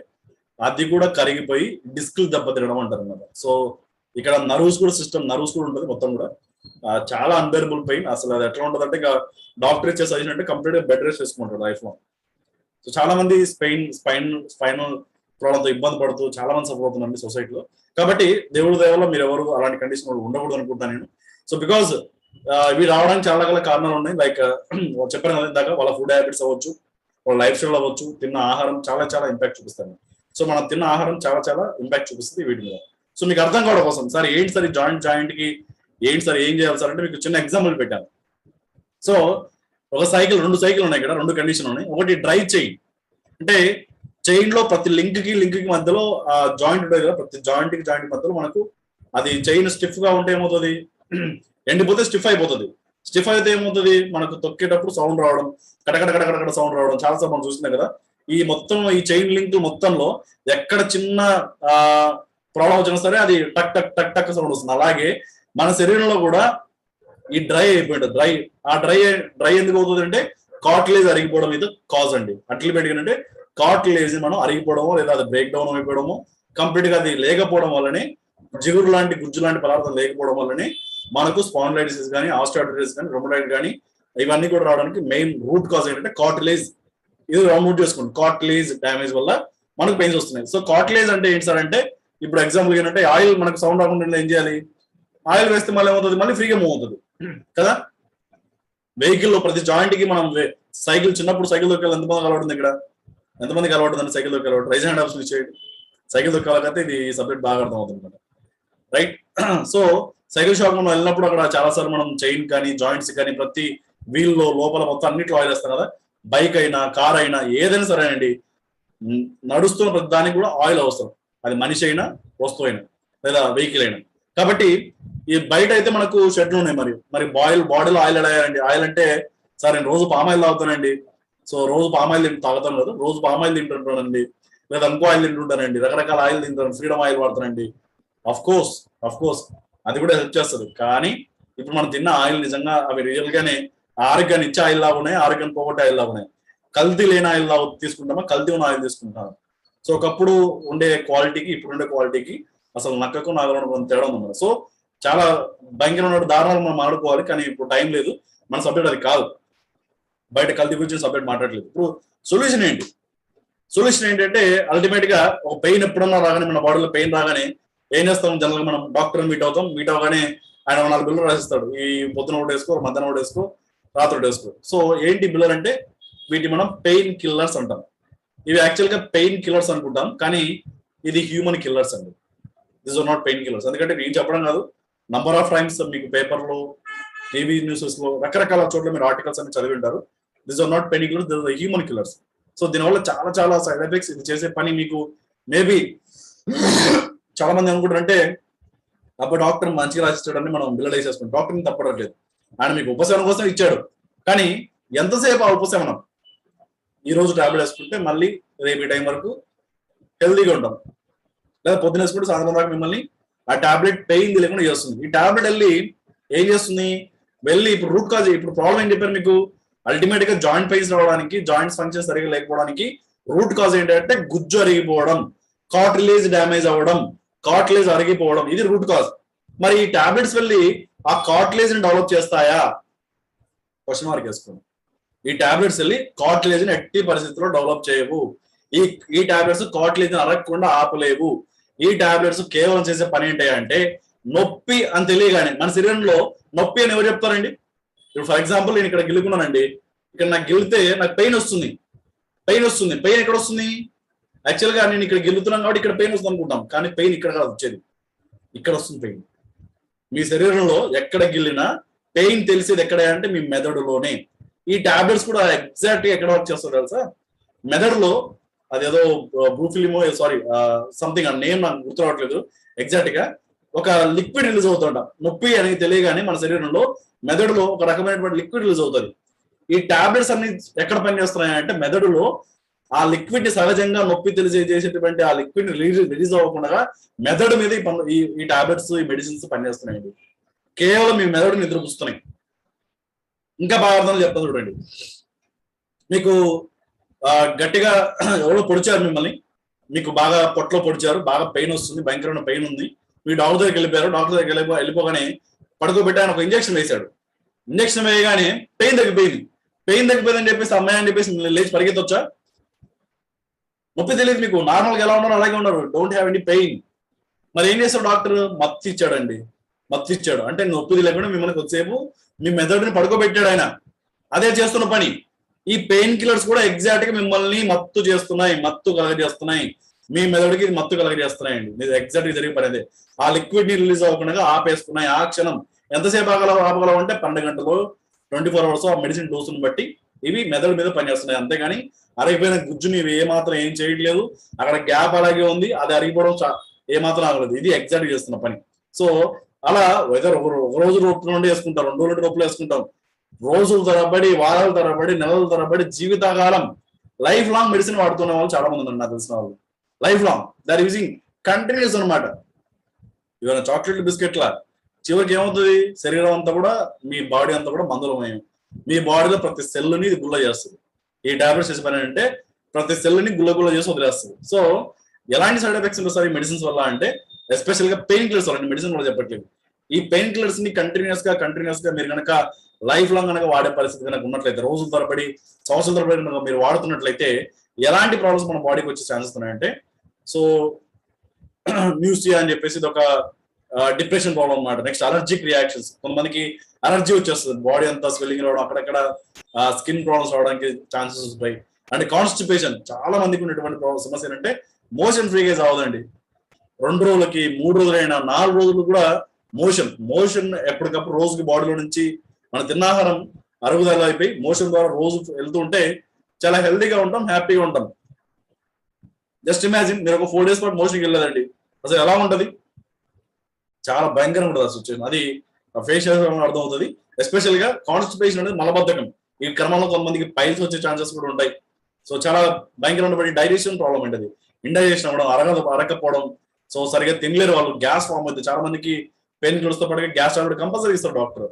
అది కూడా కరిగిపోయి డిస్క్ దెబ్బతినడం అంటారు అన్నమాట. సో ఇక్కడ నర్వ్స్ కూడా ఉంటుంది మొత్తం కూడా. చాలా అన్బెరబుల్ పెయిన్. అసలు అది ఎట్లా ఉంటుంది అంటే ఇంకా డాక్టర్ ఇచ్చే సజెషన్ అంటే కంప్లీట్ గా బెడ్ రెస్ట్ చేసుకుంటారు లైఫ్ లో. సో చాలా మంది స్పైనల్ ప్రాబ్లంతో ఇబ్బంది పడుతూ చాలా మంది సఫర్ అవుతున్నారండి సొసైటీలో. కాబట్టి దేవుడి దయవల్ల మీరు ఎవరు అలాంటి కండిషన్ ఉండకూడదు అనుకుంటాను నేను. సో బికాజ్ ఇవి రావడానికి చాలా రకాల కారణాలు ఉన్నాయి. లైక్ చెప్పాను కదా ఇందాక, వాళ్ళ ఫుడ్ హ్యాబిట్స్ అవ్వచ్చు, వాళ్ళ లైఫ్ స్టైల్ అవ్వచ్చు, తిన్న ఆహారం చాలా ఇంపాక్ట్ చూపిస్తాను. సో మనం తిన్న ఆహారం చాలా ఇంపాక్ట్ చూపిస్తుంది వీటి మీద. సో మీకు అర్థం కావడం కోసం సార్ ఏంటి సార్ జాయింట్ కి ఏంటి సార్ ఏం చేయాలి సార్ అంటే మీకు చిన్న ఎగ్జాంపుల్ పెట్టాను. సో ఒక రెండు సైకిల్ ఉన్నాయి ఇక్కడ, రెండు కండిషన్ ఉన్నాయి. ఒకటి డ్రై చైన్ అంటే చైన్ లో ప్రతి లింక్ కి మధ్యలో ఆ జాయింట్ ఉంటుంది కదా, ప్రతి జాయింట్ మధ్యలో మనకు అది చైన్ స్టిఫ్ గా ఉంటే ఏమవుతుంది, ఎండిపోతే స్టిఫ్ అయిపోతుంది. స్టిఫ్ అయితే ఏమవుతుంది, మనకు తొక్కేటప్పుడు సౌండ్ రావడం, కటకడ సౌండ్ రావడం చాలా సార్లు మనం చూస్తున్నాం కదా. ఈ చైన్ లింక్ మొత్తంలో ఎక్కడ చిన్న ప్రాబ్లం వచ్చినా సరే అది టక్ సౌండ్ వస్తుంది. అలాగే మన శరీరంలో కూడా ఈ డ్రై అయిపోయింది. డ్రై ఎందుకు అవుతుంది అంటే కార్టిలేజ్ అరిగిపోవడం ఇది కాజ్ అండి. అల్టిమేట్గా అంటే కార్టిలేజ్ మనం అరిగిపోవడమో లేదా అది బ్రేక్ డౌన్ అయిపోవడమో, కంప్లీట్ గా అది లేకపోవడం వల్లనే, జిగురు లాంటి గుజ్జు లాంటి పదార్థం లేకపోవడం వల్లనే మనకు స్పాండిలైటిస్ కానీ, ఆస్టియోఆర్థరైటిస్ కానీ, రుమటాయిడ్ కానీ ఇవన్నీ కూడా రావడానికి మెయిన్ రూట్ కాజ్ ఏంటంటే కార్టిలేజ్. ఇది నోట్ చేసుకోండి, కార్టిలేజ్ డ్యామేజ్ వల్ల మనకు పెయిన్స్ వస్తున్నాయి. సో కార్టిలేజ్ అంటే ఏంటి సార్ అంటే, ఇప్పుడు ఎగ్జాంపుల్ ఏంటంటే ఆయిల్ మనకు సౌండ్ రాకుండా ఏం చేయాలి, ఆయిల్ వేస్తే మళ్ళీ ఏమవుతుంది, మళ్ళీ ఫ్రీగా మూవ్ అవుతుంది కదా. వెహికల్ లో ప్రతి జాయింట్ కి మనం చిన్నప్పుడు సైకిల్ దొక్కాలి, ఎంతమందికి అలవాటు ఉంది ఇక్కడ, ఎంతమందికి అలవాటు ఉందండి సైకిల్ దొక్కే అలవాటు? రైజ్ హ్యాండ్ ఆప్షన్ ఇచ్చేయండి. సైకిల్ దొక్కాలంటే ఇది సబ్జెక్ట్ బాగా అర్థం అవుతుంది అనమాట, రైట్. సో సైకిల్ షాప్ మనం వెళ్ళినప్పుడు అక్కడ చాలా సార్లు మనం చైన్ కానీ జాయింట్స్ కానీ ప్రతి వీల్ లో లోపల మొత్తం అన్నిట్లో ఆయిల్ వేస్తాం కదా. బైక్ అయినా కార్ అయినా ఏదైనా సరే అండి, నడుస్తున్న ప్రతి దానికి కూడా ఆయిల్ అవసరం. అది మనిషి అయినా వస్తువు అయినా లేదా వెహికల్ అయినా. కాబట్టి ఈ బయట అయితే మనకు షెడ్లు ఉన్నాయి, మరి బాడీలో ఆయిల్ ఎడాయండి. ఆయిల్ అంటే సార్ నేను రోజు పామాయిల్ తాగుతానండి, సో రోజు పామాయిల్ తాగుతాను కదా, రోజు పామాయిల్ తింటుంటానండి, లేదా ఇంకో ఆయిల్ తింటుంటానండి, రకరకాల ఆయిల్ తింటాను, ఫ్రీడమ్ ఆయిల్ వాడతానండి. అఫ్ కోర్స్ అది కూడా హెల్ప్ చేస్తుంది. కానీ ఇప్పుడు మనం తిన్న ఆయిల్ నిజంగా అవి రియల్ గానే ఆరోగ్యాన్ని ఇచ్చే ఆయిల్ లాగా ఉన్నాయి, ఆరోగ్యాన్ని పోగొట్టే ఆయిల్ లాగా ఉన్నాయి. కల్తీ లేని ఆయిల్ తీసుకుంటామా, కల్తీ ఉన్న ఆయిల్ తీసుకుంటామా? సో ఒకప్పుడు ఉండే క్వాలిటీకి ఇప్పుడు ఉండే క్వాలిటీకి అసలు నక్కకు నాగరం తేడా ఉంది. సో చాలా భయంకరమైన దారుణాలు మనం ఆడుకోవాలి, కానీ ఇప్పుడు టైం లేదు, మన సబ్జెక్ట్ అది కాదు. బయట కల్తీ గురించి సబ్జెక్ట్ మాట్లాడలేదు. ఇప్పుడు సొల్యూషన్ ఏంటి? సొల్యూషన్ ఏంటంటే అల్టిమేట్ గా ఒక పెయిన్ ఎప్పుడన్నా రాగానే, మన బాడీలో పెయిన్ రాగానే ఏం చేస్తాం? జనరల్ గా మనం డాక్టర్ మీట్ అవగానే ఆయన 4 బిల్లు రాసిస్తాడు. ఈ పొద్దున ఒకటి వేసుకో, మధ్యాహ్నం ఒకటి వేసుకో, రాత్రి ఒకటి వేసుకో. సో ఏంటి బిల్లర్ అంటే వీటి మనం పెయిన్ కిల్లర్స్ అంటాం. ఇవి యాక్చువల్ గా పెయిన్ కిల్లర్స్ అనుకుంటాం, కానీ ఇది హ్యూమన్ కిల్లర్స్ అండి. This are not pain killers. ఎందుకంటే నేను చెప్పడం కాదు, నంబర్ ఆఫ్ టైమ్స్ మీకు పేపర్లో, టీవీ న్యూసెస్ లో, రకరకాల చోట్ల మీరు ఆర్టికల్స్ అన్ని చదివి ఉంటారు. This are not pain killers, this are human killers. So దీనివల్ల చాలా చాలా సైడ్ ఎఫెక్ట్స్. ఇది చేసే పని మీకు మేబీ చాలా మంది అనుకుంటారంటే అప్పుడు డాక్టర్ మంచిగా రాసిస్తాడని మనం బిల్లలు వేసేసుకుంటాం. డాక్టర్ని తప్పడట్లేదు, ఆయన మీకు ఉపశమనం కోసం ఇచ్చాడు. కానీ ఎంతసేపు ఆ ఉపశమనం? ఈ రోజు టాబ్లెట్ వేసుకుంటే మళ్ళీ రేపు ఈ టైం వరకు హెల్దీగా ఉంటాం, లేదా పొద్దున వేసుకుంటే సాయంత్రం దాకా మిమ్మల్ని ఆ టాబ్లెట్ పెయిన్ తెలియకుండా చేస్తుంది. ఈ టాబ్లెట్ వెళ్ళి ఏం చేస్తుంది? వెళ్ళి ఇప్పుడు రూట్ కాజ్, ఇప్పుడు ప్రాబ్లం ఏం చెప్పారు మీకు? అల్టిమేట్ గా జాయింట్ పెయిన్స్ రావడానికి, జాయింట్స్ ఫంక్షన్ సరిగా లేకపోవడానికి రూట్ కాజ్ ఏంటంటే గుజ్జు అరిగిపోవడం, కార్టిలేజ్ డ్యామేజ్ అవ్వడం, కార్టిలేజ్ అరిగిపోవడం, ఇది రూట్ కాజ్. మరి ఈ టాబ్లెట్స్ వెళ్ళి ఆ కార్టిలేజ్ ని డెవలప్ చేస్తాయా? క్వశ్చన్ మార్క్ వేసుకోండి. ఈ టాబ్లెట్స్ వెళ్ళి కార్టిలేజ్ ని ఎట్టి పరిస్థితుల్లో డెవలప్ చేయవు. ఈ టాబ్లెట్స్ కార్టిలేజ్ ని అరగకుండా ఆపలేవు. ఈ టాబ్లెట్స్ కేవలం చేసే పని ఏంటంటే నొప్పి అని తెలియగానే, మన శరీరంలో నొప్పి అని ఎవరు చెప్తారండి? ఇప్పుడు ఫర్ ఎగ్జాంపుల్ నేను ఇక్కడ గిల్లుకున్నానండి, ఇక్కడ నాకు గిల్లితే నాకు పెయిన్ వస్తుంది. పెయిన్ ఎక్కడ వస్తుంది? యాక్చువల్ గా నేను ఇక్కడ గిల్లుతున్నాను కాబట్టి ఇక్కడ పెయిన్ వస్తుంది అనుకుంటాం, కానీ పెయిన్ ఇక్కడ కాదు వచ్చేది, ఇక్కడ వస్తుంది పెయిన్. మీ శరీరంలో ఎక్కడ గిల్లినా పెయిన్ తెలిసేది ఎక్కడ అంటే మీ మెదడులోనే. ఈ టాబ్లెట్స్ కూడా ఎగ్జాక్ట్ గా ఎక్కడ వర్క్ చేస్తారు తెలుసా? మెదడులో, అదేదో బ్రూఫిలిమో, సారీ సంథింగ్ ఆ నేమ్ నాకు గుర్తు రావట్లేదు ఎగ్జాక్ట్ గా, ఒక లిక్విడ్ రిలీజ్ అవుతుంట. నొప్పి అనేది తెలియగానే మన శరీరంలో మెదడులో ఒక రకమైనటువంటి లిక్విడ్ రిలీజ్ అవుతుంది. ఈ టాబ్లెట్స్ అన్ని ఎక్కడ పనిచేస్తున్నాయి అంటే మెదడులో ఆ లిక్విడ్ ని సహజంగా నొప్పి తెలియజేసేటువంటి ఆ లిక్విడ్ ని రిలీజ్ అవ్వకుండా మెదడు మీద ఈ టాబ్లెట్స్, ఈ మెడిసిన్స్ పనిచేస్తున్నాయండి. కేవలం మీ మెదడు నిద్రపుస్తున్నాయి. ఇంకా బాగా అర్థం చెప్తాను చూడండి. మీకు గట్టిగా ఎవరో పొడిచారు మిమ్మల్ని, మీకు బాగా పొట్టలో పొడిచారు, బాగా పెయిన్ వస్తుంది, భయంకరమైన పెయిన్ ఉంది, మీ డాక్టర్ దగ్గరికి వెళ్ళిపోయారు. డాక్టర్ దగ్గరికి వెళ్ళిపోగానే పడుకోబెట్టి ఆయన ఒక ఇంజక్షన్ వేశాడు. ఇంజక్షన్ వేయగానే పెయిన్ తగ్గిపోయిందని చెప్పేసి అమ్మాయి అని చెప్పేసి లేచి పరిగెత్తొచ్చా? నొప్పి తెలియదు మీకు, నార్మల్గా ఎలా ఉన్నారు అలాగే ఉన్నారు, డోంట్ హ్యావ్ ఎనీ పెయిన్. మరి ఏం చేస్తాడు డాక్టర్? మత్తు ఇచ్చాడండి. మత్తు ఇచ్చాడు అంటే నొప్పి తెలియకుండా మిమ్మల్ని కొద్దిసేపు మీ మెదడుని పడుకోబెట్టాడు ఆయన. అదే చేస్తున్న పని. ఈ పెయిన్ కిల్లర్స్ కూడా ఎగ్జాక్ట్ గా మిమ్మల్ని మత్తు చేస్తున్నాయి, మత్తు కలగజేస్తున్నాయి, మీ మెదడుకి మత్తు కలగజేస్తున్నాయండి. మీరు ఎగ్జాక్ట్ గా జరిగే పని అదే. ఆ లిక్విడ్ ని రిలీజ్ అవ్వకుండా ఆపేస్తున్నాయి ఆ క్షణం. ఎంతసేపు ఆపగలవు అంటే 12 గంటలు, 24 hours ఆ మెడిసిన్ డోసును బట్టి ఇవి మెదడు మీద పనిచేస్తున్నాయి. అంతేగాని అరిగిపోయిన గుజ్జుని ఇవి ఏమాత్రం ఏం చేయట్లేదు. అక్కడ గ్యాప్ అలాగే ఉంది, అది అరిగిపోవడం ఏమాత్రం ఆగలేదు. ఇది ఎగ్జాక్ట్ చేస్తున్న పని. సో అలా వెదర్ ఒక రోజు రూపంలో నుండి వేసుకుంటాం, 2 రోజుల రూపంలో వేసుకుంటాం, రోజుల తరబడి, వారాల తరబడి, నెలల తరబడి, జీవితకాలం లైఫ్ లాంగ్ మెడిసిన్ వాడుతున్న వాళ్ళు చాలా మంది ఉన్నారు నాకు తెలిసిన వాళ్ళు. Life long they're using continuous అనమాట. ఇవన్న చాక్లెట్ బిస్కెట్ల చివరికి ఏమవుతుంది? శరీరం అంతా కూడా, మీ బాడీ అంతా కూడా మందులమయం. మీ బాడీలో ప్రతి సెల్లుని ఇది గుల్ల చేస్తుంది. ఈ టాబ్లెట్స్ చేసే పని అంటే ప్రతి సెల్లుని గుల్ల చేసి వదిలేస్తుంది. సో ఎలాంటి సైడ్ ఎఫెక్ట్స్ ఉంటాయి సార్ ఈ మెడిసిన్స్ వల్ల అంటే, ఎస్పెషల్ గా పెయిన్ కిల్లర్స్ వల్ల, మెడిసిన్ వల్ల చెప్పట్లేదు. ఈ పెయిన్ కిల్లర్స్ ని కంటిన్యూస్ గా మీరు కనుక లైఫ్ లాంగ్ కనుక వాడే పరిస్థితి కనుక ఉన్నట్లయితే, రోజుల తరబడి, సంవత్సరాల తరబడి కనుక మీరు వాడుతున్నట్లయితే ఎలాంటి ప్రాబ్లమ్స్ మన బాడీకి వచ్చే ఛాన్సెస్ ఉన్నాయంటే, సో న్యూసియా అని చెప్పేసి ఇది ఒక డిప్రెషన్ ప్రాబ్లం అన్నమాట. నెక్స్ట్ అలర్జిక్ రియాక్షన్స్, కొంతమందికి అలర్జీ వచ్చేస్తుంది, బాడీ అంతా స్వెల్లింగ్ రావడం, అక్కడక్కడ స్కిన్ ప్రాబ్లమ్స్ రావడానికి ఛాన్సెస్ ఉంటాయి. అండ్ కాన్స్టిపేషన్, చాలా మందికి ఉన్నటువంటి సమస్య ఏంటంటే మోషన్ ఫ్రీగా అవ్వదండి. 2 రోజులకి, 3 రోజులైనా, 4 రోజులు కూడా మోషన్ ఎప్పటికప్పుడు రోజుకి బాడీలో నుంచి మన తిన్నాహారం అరుగుదల అయిపోయి మోషన్ ద్వారా రోజు వెళ్తూ ఉంటే చాలా హెల్తీగా ఉంటాం, హ్యాపీగా ఉంటాం. జస్ట్ ఇమాజిన్ మీరు ఒక 4 days పాటు మోషన్కి వెళ్ళలేదండి, అసలు ఎలా ఉంటది? చాలా భయంకరంగా ఉంటుంది ఆ సిచ్యువేషన్. అది ఫేషియల్ అర్థం అవుతుంది. ఎస్పెషల్ గా కాన్స్టిపేషన్ అనేది మలబద్ధకం. ఈ క్రమంలో కొంతమందికి పైల్స్ వచ్చే ఛాన్సెస్ కూడా ఉంటాయి. సో చాలా భయంకరమైన డైజెషన్ ప్రాబ్లం అండి అది. ఇండైజెషన్ అవ్వడం, అరగకపోవడం, సో సరిగ్గా తినలేరు వాళ్ళు, గ్యాస్ ఫామ్ అవుతుంది. చాలా మందికి పెయిన్ కిల్లర్స్ తో పాటుగా గ్యాస్ టాబ్లెట్ కంపల్సరీ ఇస్తారు డాక్టర్.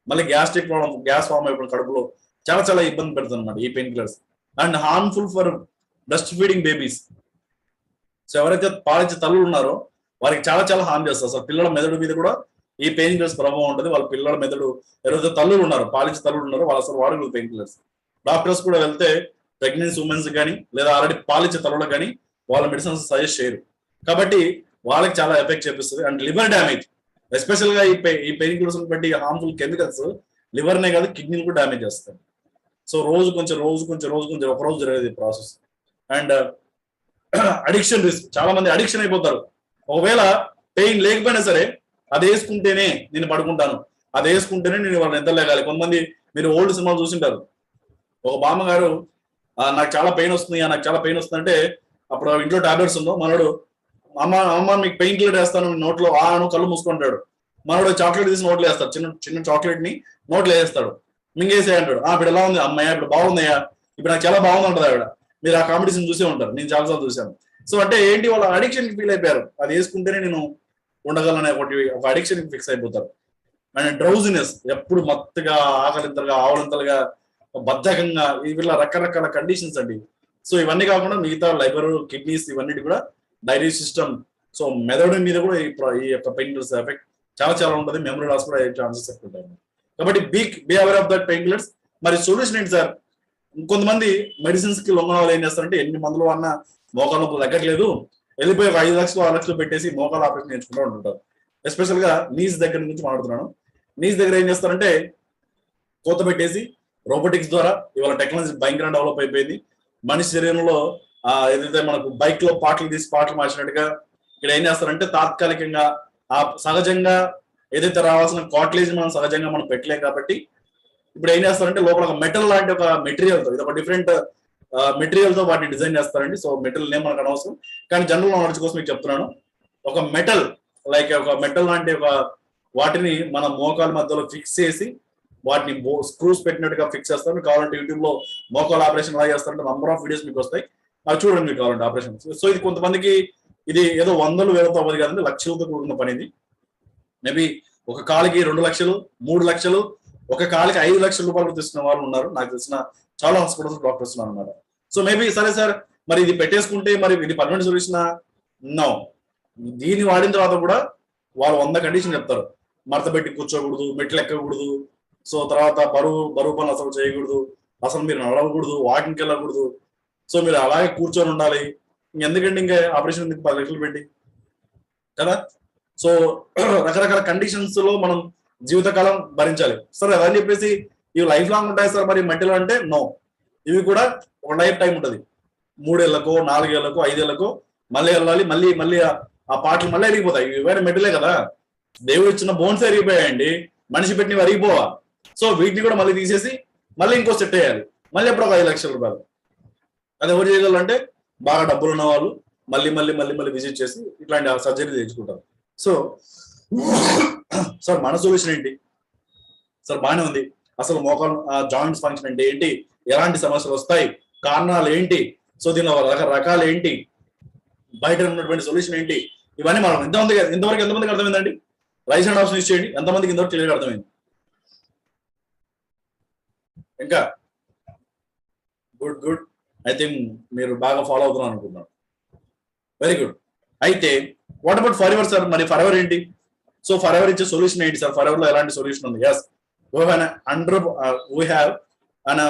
మళ్ళీ గ్యాస్ట్రిక్ ప్రాబ్లం, గ్యాస్ ఫామ్ అయిపోయిన కడుపులో చాలా చాలా ఇబ్బంది పెడుతుంది అనమాట ఈ pain killers. And harmful for breast feeding babies. So ఎవరైతే పాలిచ్చే తల్లులు ఉన్నారో వారికి చాలా చాలా హార్మ్ చేస్తారు. అసలు పిల్లల మెదడు మీద కూడా ఈ పెయిన్ కిల్లర్స్ ప్రభావం ఉంటుంది. వాళ్ళ పిల్లల మెదడు ఎవరైతే తల్లులు ఉన్నారో పాలిచ్చే తల్లులు ఉన్నారో వాళ్ళు అసలు వాడగలరు పెయిన్ కిల్లర్స్. డాక్టర్స్ కూడా వెళ్తే ప్రెగ్నెన్సీ ఉమెన్స్ కానీ లేదా ఆల్రెడీ పాలిచ్చే తల్లులకు కానీ వాళ్ళ మెడిసిన్స్ సజెస్ట్ చేయరు. కాబట్టి వాళ్ళకి చాలా ఎఫెక్ట్ చేపిస్తుంది. అండ్ లివర్ డ్యామేజ్, ఎస్పెషల్ గా ఈ పెయిన్ కిల్లర్స్ బట్టి హార్మ్ఫుల్ కెమికల్స్ లివర్నే కాదు కిడ్నీని కూడా డ్యామేజ్ చేస్తాయి. సో రోజు కొంచెం ఒక రోజు జరిగేది ప్రాసెస్. అండ్ అడిక్షన్ రిస్క్, చాలా మంది అడిక్షన్ అయిపోతారు. ఒకవేళ పెయిన్ లేకపోయినా సరే అది వేసుకుంటేనే నేను పడుకుంటాను, అది వేసుకుంటేనే నేను వాళ్ళని నిద్ర లేగాలి. కొంతమంది మీరు ఓల్డ్ సినిమాలు చూసింటారు. ఒక బామ్మగారు నాకు చాలా పెయిన్ వస్తుంది, నాకు చాలా పెయిన్ వస్తుంది అంటే అప్పుడు ఇంట్లో టాబ్లెట్స్ ఉందో మనోడు అమ్మ మీకు పెయిన్ కిల్లర్ వేస్తాను నోట్లో కళ్ళు మూసుకుంటాడు. మనోడు చాక్లెట్ తీసి నోట్లో వేస్తాడు, చిన్న చాక్లెట్ ని నోట్లో వేస్తాడు, మింగేసే అంటాడు. ఇప్పుడు ఎలా ఉంది అమ్మాయి, ఇప్పుడు బాగుందయ్యా, ఇప్పుడు నాకు చాలా బాగుంది అంటది ఆవిడ. మీరు ఆ కాంపిటీషన్ చూసే ఉంటారు, నేను చాలాసార్లు చూశాను. సో అంటే ఏంటి, వాళ్ళ అడిక్షన్ కి ఫీల్ అయిపోయారు, అది వేసుకుంటేనే నేను ఉండగలనే ఒక అడిక్షన్ కి ఫిక్స్ అయిపోతారు. అండ్ డ్రౌజినెస్, ఎప్పుడు మత్తుగా ఆకలింతలుగా ఆవలింతలుగా బద్ధకంగా వీళ్ళ రకరకాల కండిషన్స్ అండి. సో ఇవన్నీ కాకుండా మిగతా లైవర్ కిడ్నీస్ ఇవన్నీ కూడా డైజెస్ట్ సిస్టమ్, సో మెదడు మీద కూడా ఈ యొక్క పెయిన్ కిల్లర్స్ ఎఫెక్ట్ చాలా చాలా ఉంటుంది. మెమరీ లాస్ కూడా అయ్యే ఛాన్సెస్ ఎక్కువ ఉంటాయి. కాబట్టి be aware of that pain killers. మరి సొల్యూషన్ ఏంటి సార్? కొంతమంది మెడిసిన్స్ కి లొంగన వాళ్ళు ఏం చేస్తారంటే ఎన్ని మందులు అన్నా మోకాళ్ళ నొప్పులు తగ్గట్లేదు, వెళ్ళిపోయి 5 లక్షలు 6 లక్షలు పెట్టేసి మోకాళ్ళ ఆపరేషన్ నేర్చుకుంటూ ఉంటుంటారు. ఎస్పెషల్ గా నీస్ దగ్గర నుంచి మాట్లాడుతున్నాను. నీస్ దగ్గర ఏం చేస్తారంటే కోత పెట్టేసి రోబోటిక్స్ ద్వారా, ఇవాళ టెక్నాలజీ భయంకరంగా డెవలప్ అయిపోయింది. మనిషి శరీరంలో ఏదైతే మనకు బైక్ లో పాటలు తీసి పాటలు మార్చినట్టుగా ఇక్కడ ఏం చేస్తారంటే తాత్కాలికంగా సహజంగా ఏదైతే రావాల్సిన కాట్లేజ్ మనం సహజంగా మనం పెట్టలేం. కాబట్టి ఇప్పుడు ఏం చేస్తారంటే లోపల ఒక మెటల్ లాంటి ఒక మెటీరియల్ తో, ఇది ఒక డిఫరెంట్ మెటీరియల్ తో వాటిని డిజైన్ చేస్తారండి. సో మెటీరియల్ నేమ్ మనకు అనవసరం, కానీ జనరల్ నాలెడ్జ్ కోసం మీకు చెప్తున్నాను. ఒక మెటల్ ఒక మెటల్ లాంటి ఒక వాటిని మన మోకాల మధ్యలో ఫిక్స్ చేసి వాటిని స్క్రూస్ పెట్టినట్టుగా ఫిక్స్ చేస్తారు. కావాలంటే యూట్యూబ్ లో మోకాల ఆపరేషన్ ఎలా చేస్తారంటే నంబర్ ఆఫ్ వీడియోస్ మీకు వస్తాయి, అవి చూడండి మీకు కావాలంటే ఆపరేషన్. సో ఇది కొంతమందికి ఇది ఏదో 100,000 వేలతో అవ్వదు కదండి, లక్షలతో కూడుకున్న పని ఇది. మేబీ ఒక కాలికి 2 లక్షలు 3 లక్షలు, ఒక కాలికి 5 లక్షల రూపాయలు తీసుకున్న వాళ్ళు ఉన్నారు. నాకు తెలిసిన చాలా హాస్పిటల్స్ డాక్టర్స్ ఉన్నారు అనమాట. సో మేబీ సరే సార్, మరి ఇది పెట్టేసుకుంటే మరి ఇది పర్మనెంట్ సొల్యూషన్? నో. దీన్ని వాడిన తర్వాత కూడా వాళ్ళు 100 కండిషన్ చెప్తారు. మడత పెట్టి కూర్చోకూడదు, మెట్లు ఎక్కకూడదు, సో తర్వాత బరువు పనులు అసలు చేయకూడదు, అసలు మీరు నడవకూడదు, వాకింగ్కి వెళ్ళకూడదు, సో మీరు అలాగే కూర్చొని ఉండాలి. ఎందుకంటే ఇంకా ఆపరేషన్ 10 లక్షలు పెట్టి కదా. సో రకరకాల కండిషన్స్ లో మనం జీవితకాలం భరించాలి. సరే అదని చెప్పేసి ఇవి లైఫ్ లాంగ్ ఉంటాయి సార్ మరి మట్టిలో అంటే నో. ఇవి కూడా ఒక లైఫ్ టైం ఉంటుంది. 3 ఏళ్లకో 4 ఏళ్లకో 5 ఏళ్లకో మళ్ళీ వెళ్ళాలి, మళ్ళీ ఆ పాటలు మళ్ళీ ఎరిగిపోతాయి. ఇవైనా మెట్టలే కదా, దేవుడు ఇచ్చిన బోన్స్ ఎరిగిపోయాయండి, మనిషి పెట్టినవి అరిగిపోవా. సో వీటిని కూడా మళ్ళీ తీసేసి మళ్ళీ ఇంకో సెట్ వేయాలి, మళ్ళీ ఎప్పుడు ఒక 5 లక్షల రూపాయలు. అది ఎవరు చేయగలరు అంటే బాగా డబ్బులు ఉన్న వాళ్ళు మళ్ళీ విజిట్ చేసి ఇట్లాంటి సర్జరీ చేయించుకుంటారు. సో సార్ మన సొల్యూషన్ ఏంటి సార్? బాగానే ఉంది, అసలు మోకాలు జాయింట్స్ ఫంక్షన్ అంటే ఏంటి, ఎలాంటి సమస్యలు వస్తాయి, కారణాలు ఏంటి, సో దీనిలో రకాలు ఏంటి, బయట ఉన్నటువంటి సొల్యూషన్ ఏంటి, ఇవన్నీ మనం ఇంతవరకు ఎంతమందికి అర్థమైందండి? రైస్ హ్యాండ్ ఆప్షన్ యూజ్ చేయండి. ఎంతమందికి ఇంతవరకు క్లియర్గా అర్థమైంది? ఇంకా గుడ్. ఐ థింక్ మీరు బాగా ఫాలో అవుతున్నారు అనుకుంటున్నాను. Very good. అయితే what about forever sir? మరి ఫర్ ఎవర్ ఏంటి? సో ఫర్ ఎవర్ ఇచ్చే సొల్యూషన్ ఏంటి సార్? ఫర్ ఎవర్ లో ఎలాంటి సొల్యూషన్ ఉంది? Yes, we have an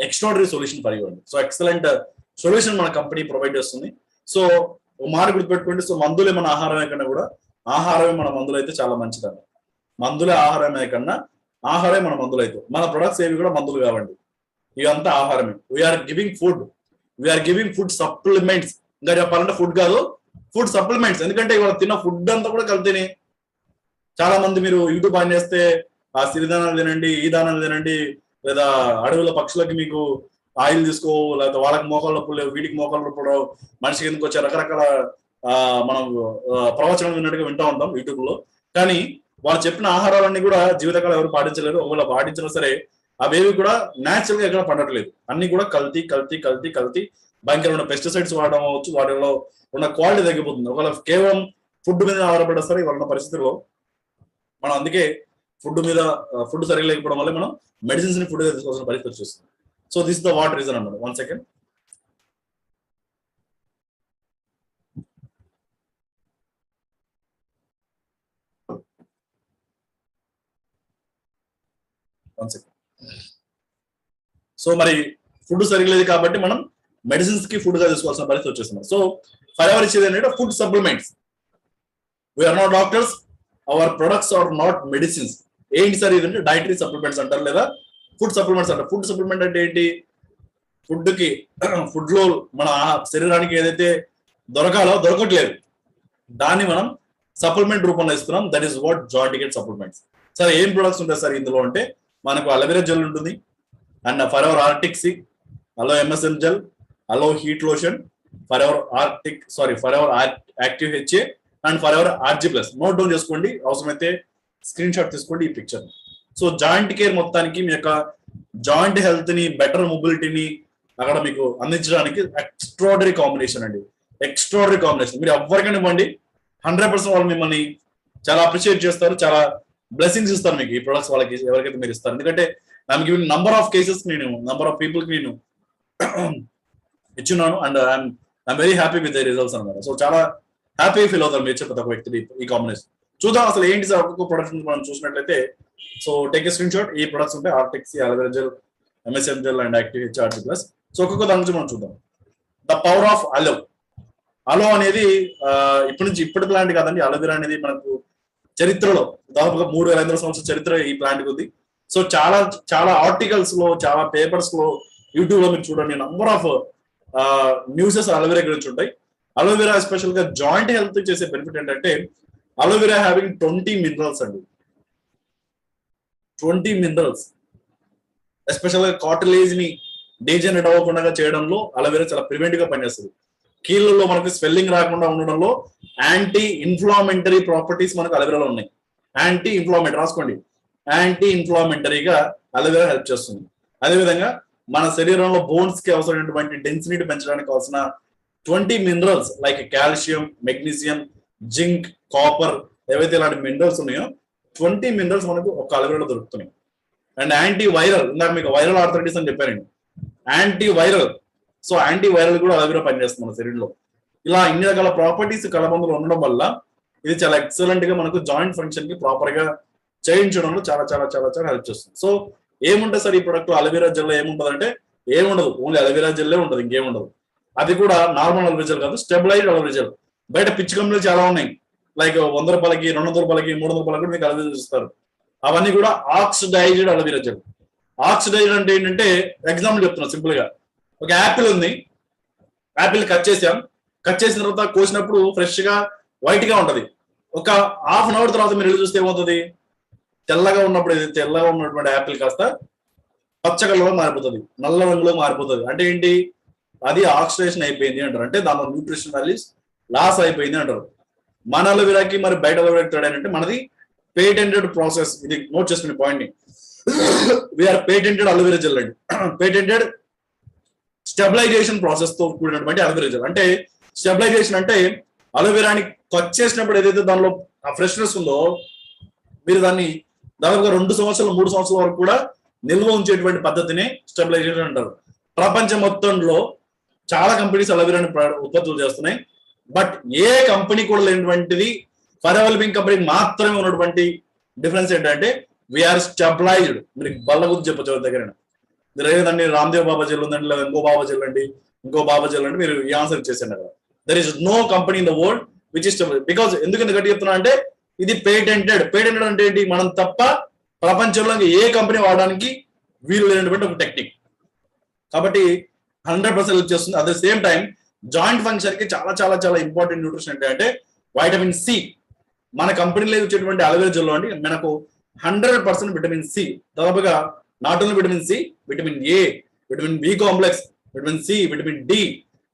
extraordinary solution for you అండి. సో ఎక్సలెంట్ సొల్యూషన్ మన కంపెనీ ప్రొవైడ్ చేస్తుంది. సో మాట గుర్తుపెట్టుకోండి, సో మందులే మన ఆహారమే కన్నా కూడా ఆహారమే మన మందులు అయితే చాలా మంచిదండి. మందులే ఆహారమే కన్నా ఆహారమే మన మందులు అయితే, మన ప్రొడక్ట్స్ ఏవి కూడా మందులు కావండి, ఇవంతా ఆహారమే. We are giving food supplements. ఇంకా చెప్పాలంటే ఫుడ్ కాదు, ఫుడ్ సప్లిమెంట్స్. ఎందుకంటే ఇవాళ తిన్న ఫుడ్ అంతా కూడా కలితేనే. చాలా మంది మీరు యూట్యూబ్ ఆన్ చేస్తే ఆ సిరిదానాలు తినండి, ఈ దానాలు తినండి, లేదా అడవుల పక్షులకి మీకు ఆయిల్ తీసుకో, లేకపోతే వాళ్ళకి మోకాళ్ళ నొప్పులు లేవు, వీటికి మోకాళ్ళ నొప్పులు, మనిషికి ఎందుకు వచ్చే రకరకాల మనం ప్రవచనం విన్నట్టుగా వింటూ ఉంటాం యూట్యూబ్ లో. కానీ వాళ్ళు చెప్పిన ఆహారాలన్నీ కూడా జీవితకాలం ఎవరు పాటించలేరు. ఒకవేళ పాటించినా సరే అవేవి కూడా న్యాచురల్ గా ఎక్కడ పండట్లేదు, అన్ని కూడా కల్తీ భయంకరమైన పెస్టిసైడ్స్ వాడడం అవ్వచ్చు, వాటిలో ఉన్న క్వాలిటీ తగ్గిపోతుంది. ఒకవేళ కేవలం ఫుడ్ మీద ఆధారపడ్డా సరే ఇవాళ ఉన్న పరిస్థితుల్లో మనం అందుకే ఫుడ్ సరిగ్గా లేకపోవడం వల్ల మనం మెడిసిన్స్ ని ఫుడ్ తీసుకోవాల్సిన పరిస్థితి వచ్చేస్తుంది. So this the what reason అన్నమాట. 1 second. సో మరి ఫుడ్ సరిగ్గా లేదు కాబట్టి మనం మెడిసిన్స్ కి ఫుడ్ గా తీసుకోవాల్సిన పరిస్థితి వచ్చేస్తున్నాం. సో ఫర్ ఎవర్ ఇచ్చేది ఏంటంటే food supplements. We are not doctors, our products are not medicines. ఏంటి సార్ ఇదంటే డైటరీ సప్లిమెంట్స్ అంటారు లేదా ఫుడ్ సప్లిమెంట్స్ అంటారు. ఫుడ్ సప్లిమెంట్ అంటే ఏంటి? ఫుడ్ లో మన శరీరానికి ఏదైతే దొరకాలో దొరకట్లేదు, దాన్ని మనం సప్లిమెంట్ రూపంలో ఇస్తున్నాం. That is what joint ticket supplements. Sir ఏం ప్రొడక్ట్స్ ఉంటాయి సార్ ఇందులో అంటే మనకు అలోవెరా జెల్ ఉంటుంది, and Forever Arctic C, aloe MSM gel, aloe heat lotion, Forever Active HA and Forever ARGI plus. Note down చేసుకోండి, అవసరమైతే screen shot తీసుకోండి ఈ పిక్చర్. సో జాయింట్ కేర్ మొత్తానికి మీ యొక్క జాయింట్ హెల్త్ ని, better మొబిలిటీని అక్కడ మీకు అందించడానికి ఎక్స్ట్రాడరీ కాంబినేషన్ అండి. Extraordinary combination. మీరు ఎవరికైనా ఇవ్వండి, 100% వాళ్ళు మిమ్మల్ని చాలా అప్రిషియేట్ చేస్తారు, చాలా బ్లెస్సింగ్స్ ఇస్తారు మీకు ఈ ప్రొడక్ట్స్ వాళ్ళకి ఎవరికైతే మీరు ఇస్తారు. ఎందుకంటే I'm giving number of cases, number of people కి నేను ఇచ్చున్నాను, and I'm very happy with the results అనమాట. సో చాలా హ్యాపీ ఫీల్ అవుతారు మీరు చెప్పే ఒక వ్యక్తి ఈ కాంబినేషన్. చూద్దాం అసలు ఏంటి సార్ ఒక్కొక్క ప్రొడక్ట్ మనం చూసినట్లయితే. So take a screenshot. ఈ ప్రొడక్ట్స్ ఉంటాయి ఆర్టిక్స్, aloe vera gel, MSM gel and active H Argi plus. So ఒక్కొక్క దాని నుంచి మనం చూద్దాం. The power of aloe. Aloe అనేది ఇప్పటి నుంచి ఇప్పటి ప్లాంట్ కాదండి. అలోవెరా అనేది మనకు చరిత్రలో దాదాపుగా 3500 సంవత్సరాల చరిత్ర ఈ ప్లాంట్ ఉంది. సో చాలా చాలా ఆర్టికల్స్ లో, చాలా పేపర్స్ లో, యూట్యూబ్ లో మీరు చూడండి నంబర్ ఆఫ్ న్యూసెస్ అలోవెరా గురించి ఉంటాయి. అలోవెరా ఎస్పెషల్ గా జాయింట్ హెల్త్ చేసే బెనిఫిట్ ఏంటంటే అలోవెరా హ్యావింగ్ 20 మినరల్స్ అండి. 20 మినరల్స్ ఎస్పెషల్ గా కార్టిలేజ్ ని డీజనరేట్ అవ్వకుండా చేయడంలో అలోవెరా చాలా ప్రివెంటివ్ గా పనిచేస్తుంది. కీళ్ళలో మనకి స్వెల్లింగ్ రాకుండా ఉండడంలో యాంటీ ఇన్ఫ్లామెంటరీ ప్రాపర్టీస్ మనకు అలోవెరాలో ఉన్నాయి. యాంటీ ఇన్ఫ్లామేటరీ రాసుకోండి, యాంటీ ఇన్ఫ్లామెంటరీగా అలోవెరా హెల్ప్ చేస్తుంది. అదేవిధంగా మన శరీరంలో బోన్స్ కి అవసరమైనటువంటి డెన్సిటీ పెంచడానికి కావాల్సిన 20 minerals like calcium, magnesium, zinc, copper, ఏవైతే ఇలాంటి మినరల్స్ ఉన్నాయో 20 మినరల్స్ మనకు ఒక అలోవెరాలో దొరుకుతున్నాయి. అండ్ యాంటీ వైరల్, ఇందాక మీకు వైరల్ ఆర్థరైటిస్ అని చెప్పారండి, anti viral. So anti viral కూడా అలోవెరా పనిచేస్తుంది మన శరీరంలో. ఇలా ఇన్ని రకాల ప్రాపర్టీస్ కలబందలో ఉండడం వల్ల ఇది చాలా ఎక్సలెంట్ గా మనకు జాయింట్ ఫంక్షన్ కి ప్రాపర్ గా చేయించడంలో చాలా చాలా చాలా చాలా హెల్ప్ చేస్తుంది. సో ఏముంటుంది సార్ ఈ ప్రొడక్ట్ అలోవెరా జెల్ ఏముంటుంది అంటే ఏముండదు, ఓన్లీ అలోవెరా జెల్లే ఉంటుంది, ఇంకేముండదు. అది కూడా నార్మల్ అలోవెరా జెల్ కాదు, స్టెబిలైజ్డ్ అలోవెరా జెల్. బయట పిచ్చి కంపెనీలు చాలా ఉన్నాయి, లైక్ 100 రూపాయలకి, 200 రూపాయలకి, 300 రూపాయలకి కూడా మీకు అలోవెరా ఇస్తారు. అవన్నీ కూడా ఆక్సిడైజ్డ్ అలోవెరా జెల్. ఆక్సిడైజ్డ్ అంటే ఏంటంటే ఎగ్జాంపుల్ చెప్తున్నా సింపుల్ గా. ఒక యాపిల్ ఉంది, యాపిల్ కట్ చేసాం, కట్ చేసిన తర్వాత కోసినప్పుడు ఫ్రెష్ గా వైట్ గా ఉంటది. ఒక హాఫ్ అన్ అవర్ తర్వాత మీరు వెళ్ళి చూస్తే ఏమవుతుంది, తెల్లగా ఉన్నప్పుడు తెల్లగా ఉన్నటువంటి యాపిల్ కాస్త పచ్చ కలర్లో మారిపోతుంది, నల్ల రంగులో మారిపోతుంది. అంటే ఏంటి, అది ఆక్సిడేషన్ అయిపోయింది అంటారు. అంటే దానిలో న్యూట్రిషన్ వాల్యూస్ లాస్ అయిపోయింది అంటారు. మన అలోవెరాకి మరి బయట అలోవెరాకి తేడా అంటే మనది పేటెంటెడ్ ప్రాసెస్. ఇది నోట్ చేసుకునే పాయింట్ ని, వీఆర్ పేటెంటెడ్ అలోవెరా జెల్ అండి. పేటెంటెడ్ స్టెబిలైజేషన్ ప్రాసెస్ తో కూడినటువంటి అలోవెరా జెల్. అంటే స్టెబిలైజేషన్ అంటే అలోవెరాని కట్ చేసినప్పుడు ఏదైతే దానిలో ఫ్రెష్నెస్ ఉందో మీరు దాన్ని దాదాపుగా 2 సంవత్సరాలు 3 సంవత్సరాల వరకు కూడా నిల్వ ఉంచేటువంటి పద్ధతిని స్టెబిలైజేషన్ అంటారు. ప్రపంచం మొత్తంలో చాలా కంపెనీస్ అలోవెరాని ఉత్పత్తులు చేస్తున్నాయి. బట్ ఏ కంపెనీ కూడా లేనటువంటిది ఫర్ ఎవర్ లివింగ్ కంపెనీకి మాత్రమే ఉన్నటువంటి డిఫరెన్స్ ఏంటంటే వీఆర్ స్టెబిలైజ్డ్. మీరు బల్ల గురించి చెప్పచ్చు ఎవరి దగ్గర. మీరు ఏదండి రామ్దేవ్ బాబా జెల్ ఉందండి, లేదా ఇంకో బాబా జెల్ అండి, ఇంకో బాబా జెల్ అంటే మీరు ఈ ఆన్సర్ ఇచ్చేసారు కదా. There is no company in the world which is stabilised. Because ఎందుకంటే గట్టి చెప్తున్నా అంటే ఇది పేటెంటెడ్. పేటెంటెడ్ అంటే ఏంటి, మనం తప్ప ప్రపంచంలో ఏ కంపెనీ వాడడానికి వీలు లేనటువంటి ఒక టెక్నిక్. కాబట్టి 100% హెల్ప్ చేస్తుంది. At the same time joint function కి చాలా చాలా చాలా ఇంపార్టెంట్ న్యూట్రిషన్ అంటే వైటమిన్ సి. మన కంపెనీలో వచ్చేటువంటి అలోవెరా జెల్లో అండి మనకు 100% విటమిన్ సి, దాదాపుగా not only vitamin C, vitamin A, vitamin B complex, vitamin C, vitamin D,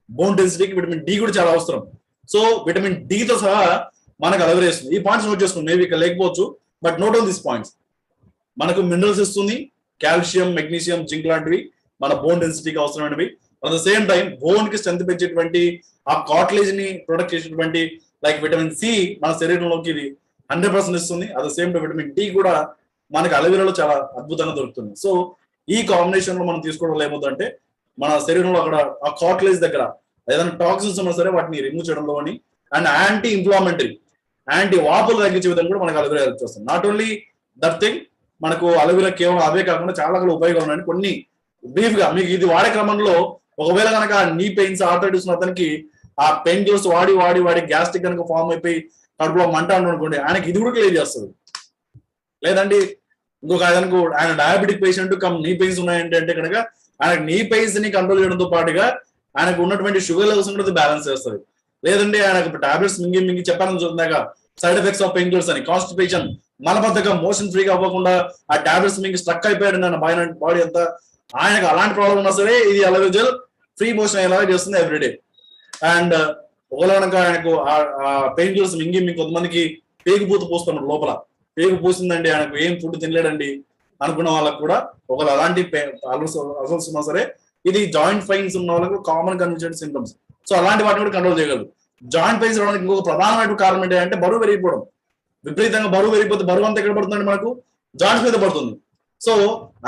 bone డెన్సిటీకి విటమిన్ డి కూడా చాలా అవసరం. సో విటమిన్ డి తో సహా మనకు అలోవెరా ఇస్తుంది. ఈ పాయింట్స్ నోట్ చేసుకోండి, మేబీ ఇక్కడ లేకపోవచ్చు, but note on this points. మనకు మినరల్స్ ఇస్తుంది, కాల్షియం, మెగ్నీషియం, జింక్ లాంటివి మన బోన్ డెన్సిటీకి అవసరమైనవి. At the same time bone కి స్ట్రెంత్ పెంచేటువంటి ఆ కార్టిలేజ్ ని ప్రొటెక్ట్ చేసేటువంటి లైక్ విటమిన్ సి మన శరీరంలోకి ఇది 100% ఇస్తుంది. At the same time vitamin D కూడా మనకి అలోవెరాలో చాలా అద్భుతంగా దొరుకుతుంది. సో ఈ కాంబినేషన్ లో మనం తీసుకోవడం ఏమవుతుందంటే మన శరీరంలో అక్కడ ఆ కార్టిలేజ్ దగ్గర ఏదైనా టాక్సిన్స్ ఉన్నా సరే వాటిని రిమూవ్ చేయడంలో అని అండ్ యాంటీ ఇన్ఫ్లామెంటరీ యాంటీ వాపులు తగ్గించే విధంగా కూడా మనకు అలోవెరా హెల్ప్ చేస్తుంది. నాట్ ఓన్లీ దట్ థింగ్, మనకు అలోవెరా కేవలం అవే కాకుండా చాలా రకాల ఉపయోగాలు ఉన్నాయి. కొన్ని బ్రీఫ్ గా మీకు ఇది వాడే క్రమంలో ఒకవేళ కనుక నీ పెయిన్స్ ఆర్థరైటిస్ అతనికి ఆ పెయిన్ కిల్లర్స్ వాడి వాడి వాడి గ్యాస్ట్రిక్ కనుక ఫామ్ అయిపోయి కడుపులో మంట అనుకోండి, ఆయనకి ఇది కూడా క్లియర్ చేస్తుంది. లేదండి ఇంకొక ఆయన డయాబెటిక్ పేషెంట్ కమ్ నీ పెయిన్స్ ఉన్నాయంటే అంటే కనుక ఆయనకు నీ పెయిన్స్ ని కంట్రోల్ చేయడంతో పాటుగా ఆయనకు ఉన్నటువంటి షుగర్ లెవెల్స్ కూడా బ్యాలెన్స్ చేస్తుంది. లేదంటే ఆయనకు టాబ్లెట్స్ మింగి చెప్పాలని చూస్తున్నాక side effects of pain killers అని కాన్స్టిపేషన్ మలబద్ధకం మోషన్ ఫ్రీగా అవ్వకుండా ఆ టాబ్లెట్స్ మింగి స్ట్రక్ అయిపోయాడు ఆయన బాడీ అంతా, ఆయనకు అలాంటి ప్రాబ్లం ఉన్నా సరే ఇది అలోవెరా జెల్ ఫ్రీ మోషన్ అయ్యేలాగా చేస్తుంది ఎవ్రీడే. అండ్ ఒకవేళ కనుక ఆయనకు ఆ పెయిన్ కిల్లర్స్ మింగి కొంతమందికి పేగు పూత పోస్తున్నాడు, లోపల పేగు పూసిందండి ఆయనకు ఏం ఫుడ్ తినలేడండి అనుకున్న వాళ్ళకు కూడా ఒకవేళ అలాంటి అసల్స్ ఉన్నా సరే ఇది జాయింట్ పెయిన్స్ ఉన్న వాళ్ళకు కామన్ కనిపించే సింటమ్స్. సో అలాంటి వాటిని కూడా కంట్రోల్ చేయగలరు. జాయింట్ పెయిన్స్ రావడానికి ఇంకొక ప్రధానమైన కారణం ఏంటంటే బరువు పెరిగిపోవడం. విపరీతంగా బరువు పెరిగిపోతే బరువు అంతా ఎక్కడ పడుతుందండి, మనకు జాయింట్స్ మీద పడుతుంది. సో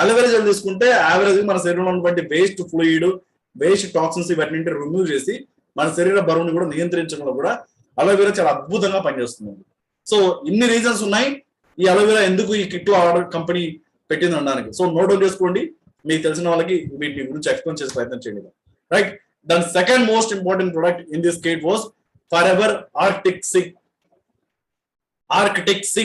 అలోవెరా జెల్ తీసుకుంటే యావరేజ్ మన శరీరంలో ఉన్నటువంటి వేస్ట్ ఫ్లూయిడ్ వేస్ట్ టాక్సిన్స్ ఇవన్నీ రిమూవ్ చేసి మన శరీర బరువుని కూడా నియంత్రించడంలో కూడా అలోవెరా చాలా అద్భుతంగా పనిచేస్తుంది. సో ఇన్ని రీజన్స్ ఉన్నాయి ఈ అలోవెరా ఎందుకు ఈ కిట్ లో ఆర్డర్ కంపెనీ పెట్టింది అనడానికి. సో నోట్ డౌన్ చేసుకోండి, మీకు తెలిసిన వాళ్ళకి వీటి గురించి ఎక్స్ప్లెయిన్ చేసే ప్రయత్నం చేయండి. రైట్, దాని second most important product in this kit was forever Arctic C.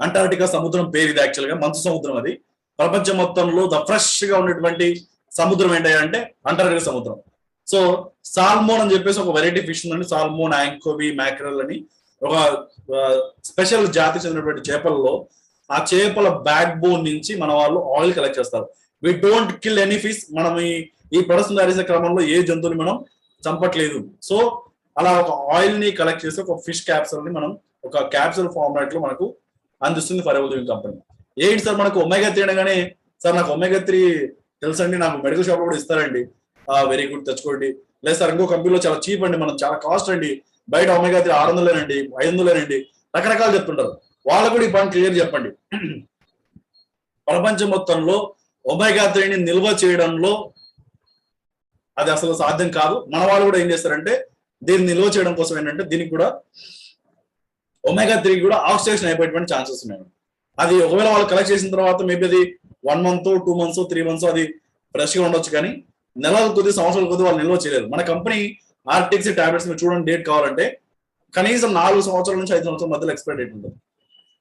Antarctica సముద్రం పేరు ఇది, యాక్చువల్ గా మంచు సముద్రం. అది ప్రపంచం మొత్తంలో ద ఫ్రెష్ గా ఉన్నటువంటి సముద్రం ఏంటంటే అంటార్టికా సముద్రం. సో సాల్మోన్ అని చెప్పేసి ఒక వెరైటీ ఫిష్ ఉందండి, సాల్మోన్, యాంకోవి, మ్యాక్రల్ అని ఒక స్పెషల్ జాతి చెందినటువంటి చేపల్లో ఆ చేపల బ్యాక్ బోన్ నుంచి మన వాళ్ళు ఆయిల్ కలెక్ట్ చేస్తారు. We don't kill any fish. మనం ఈ ప్రొడక్ట్స్ తయారు చేసే క్రమంలో ఏ జంతువుని మనం చంపట్లేదు. సో అలా ఒక ఆయిల్ ని కలెక్ట్ చేసి ఒక ఫిష్ క్యాప్సూల్ ని మనం ఒక క్యాప్సూల్ ఫార్మాట్ లో మనకు అందిస్తుంది ఫరెవర్ లివింగ్ కంపెనీ. ఏంటి సార్ మనకు ఒమేగా 3 అనగానే, సార్ నాకు ఒమేగా 3 తెలుసండి, నాకు మెడికల్ షాప్ లో కూడా ఇస్తారండి, వెరీ గుడ్ తెచ్చుకోండి. లేదు సార్ ఇంకో కంపెనీలో చాలా చీప్ అండి, మనం చాలా కాస్ట్ అండి, బయట ఒమేగా 3 600 500 రకరకాలు చెప్తుంటారు. వాళ్ళకు కూడా ఈ పాయింట్ క్లియర్ చెప్పండి. ప్రపంచం మొత్తంలో ఒమేగా 3ని నిల్వ చేయడంలో అది అసలు సాధ్యం కాదు. మన వాళ్ళు కూడా ఏం చేస్తారంటే దీన్ని నిల్వ చేయడం కోసం ఏంటంటే దీనికి కూడా ఒమేగా 3 కూడా ఆక్సిడేషన్ అయిపోయేటువంటి ఛాన్సెస్ ఉన్నాయి. అది ఒకవేళ వాళ్ళు కలెక్ట్ చేసిన తర్వాత మేబీ అది 1 month 2 months 3 months అది ఫ్రెష్ గా ఉండొచ్చు, కానీ నెలల కొద్ది సంవత్సరాల కొద్ది వాళ్ళు నిల్వ చేయలేరు. మన కంపెనీ ఆర్టిక్స్ టాబ్లెట్స్ మీరు చూడండి, డేట్ కావాలంటే కనీసం 4 సంవత్సరాల నుంచి 5 సంవత్సరాల మధ్యలో ఎక్స్పైరీ డేట్ ఉంటుంది.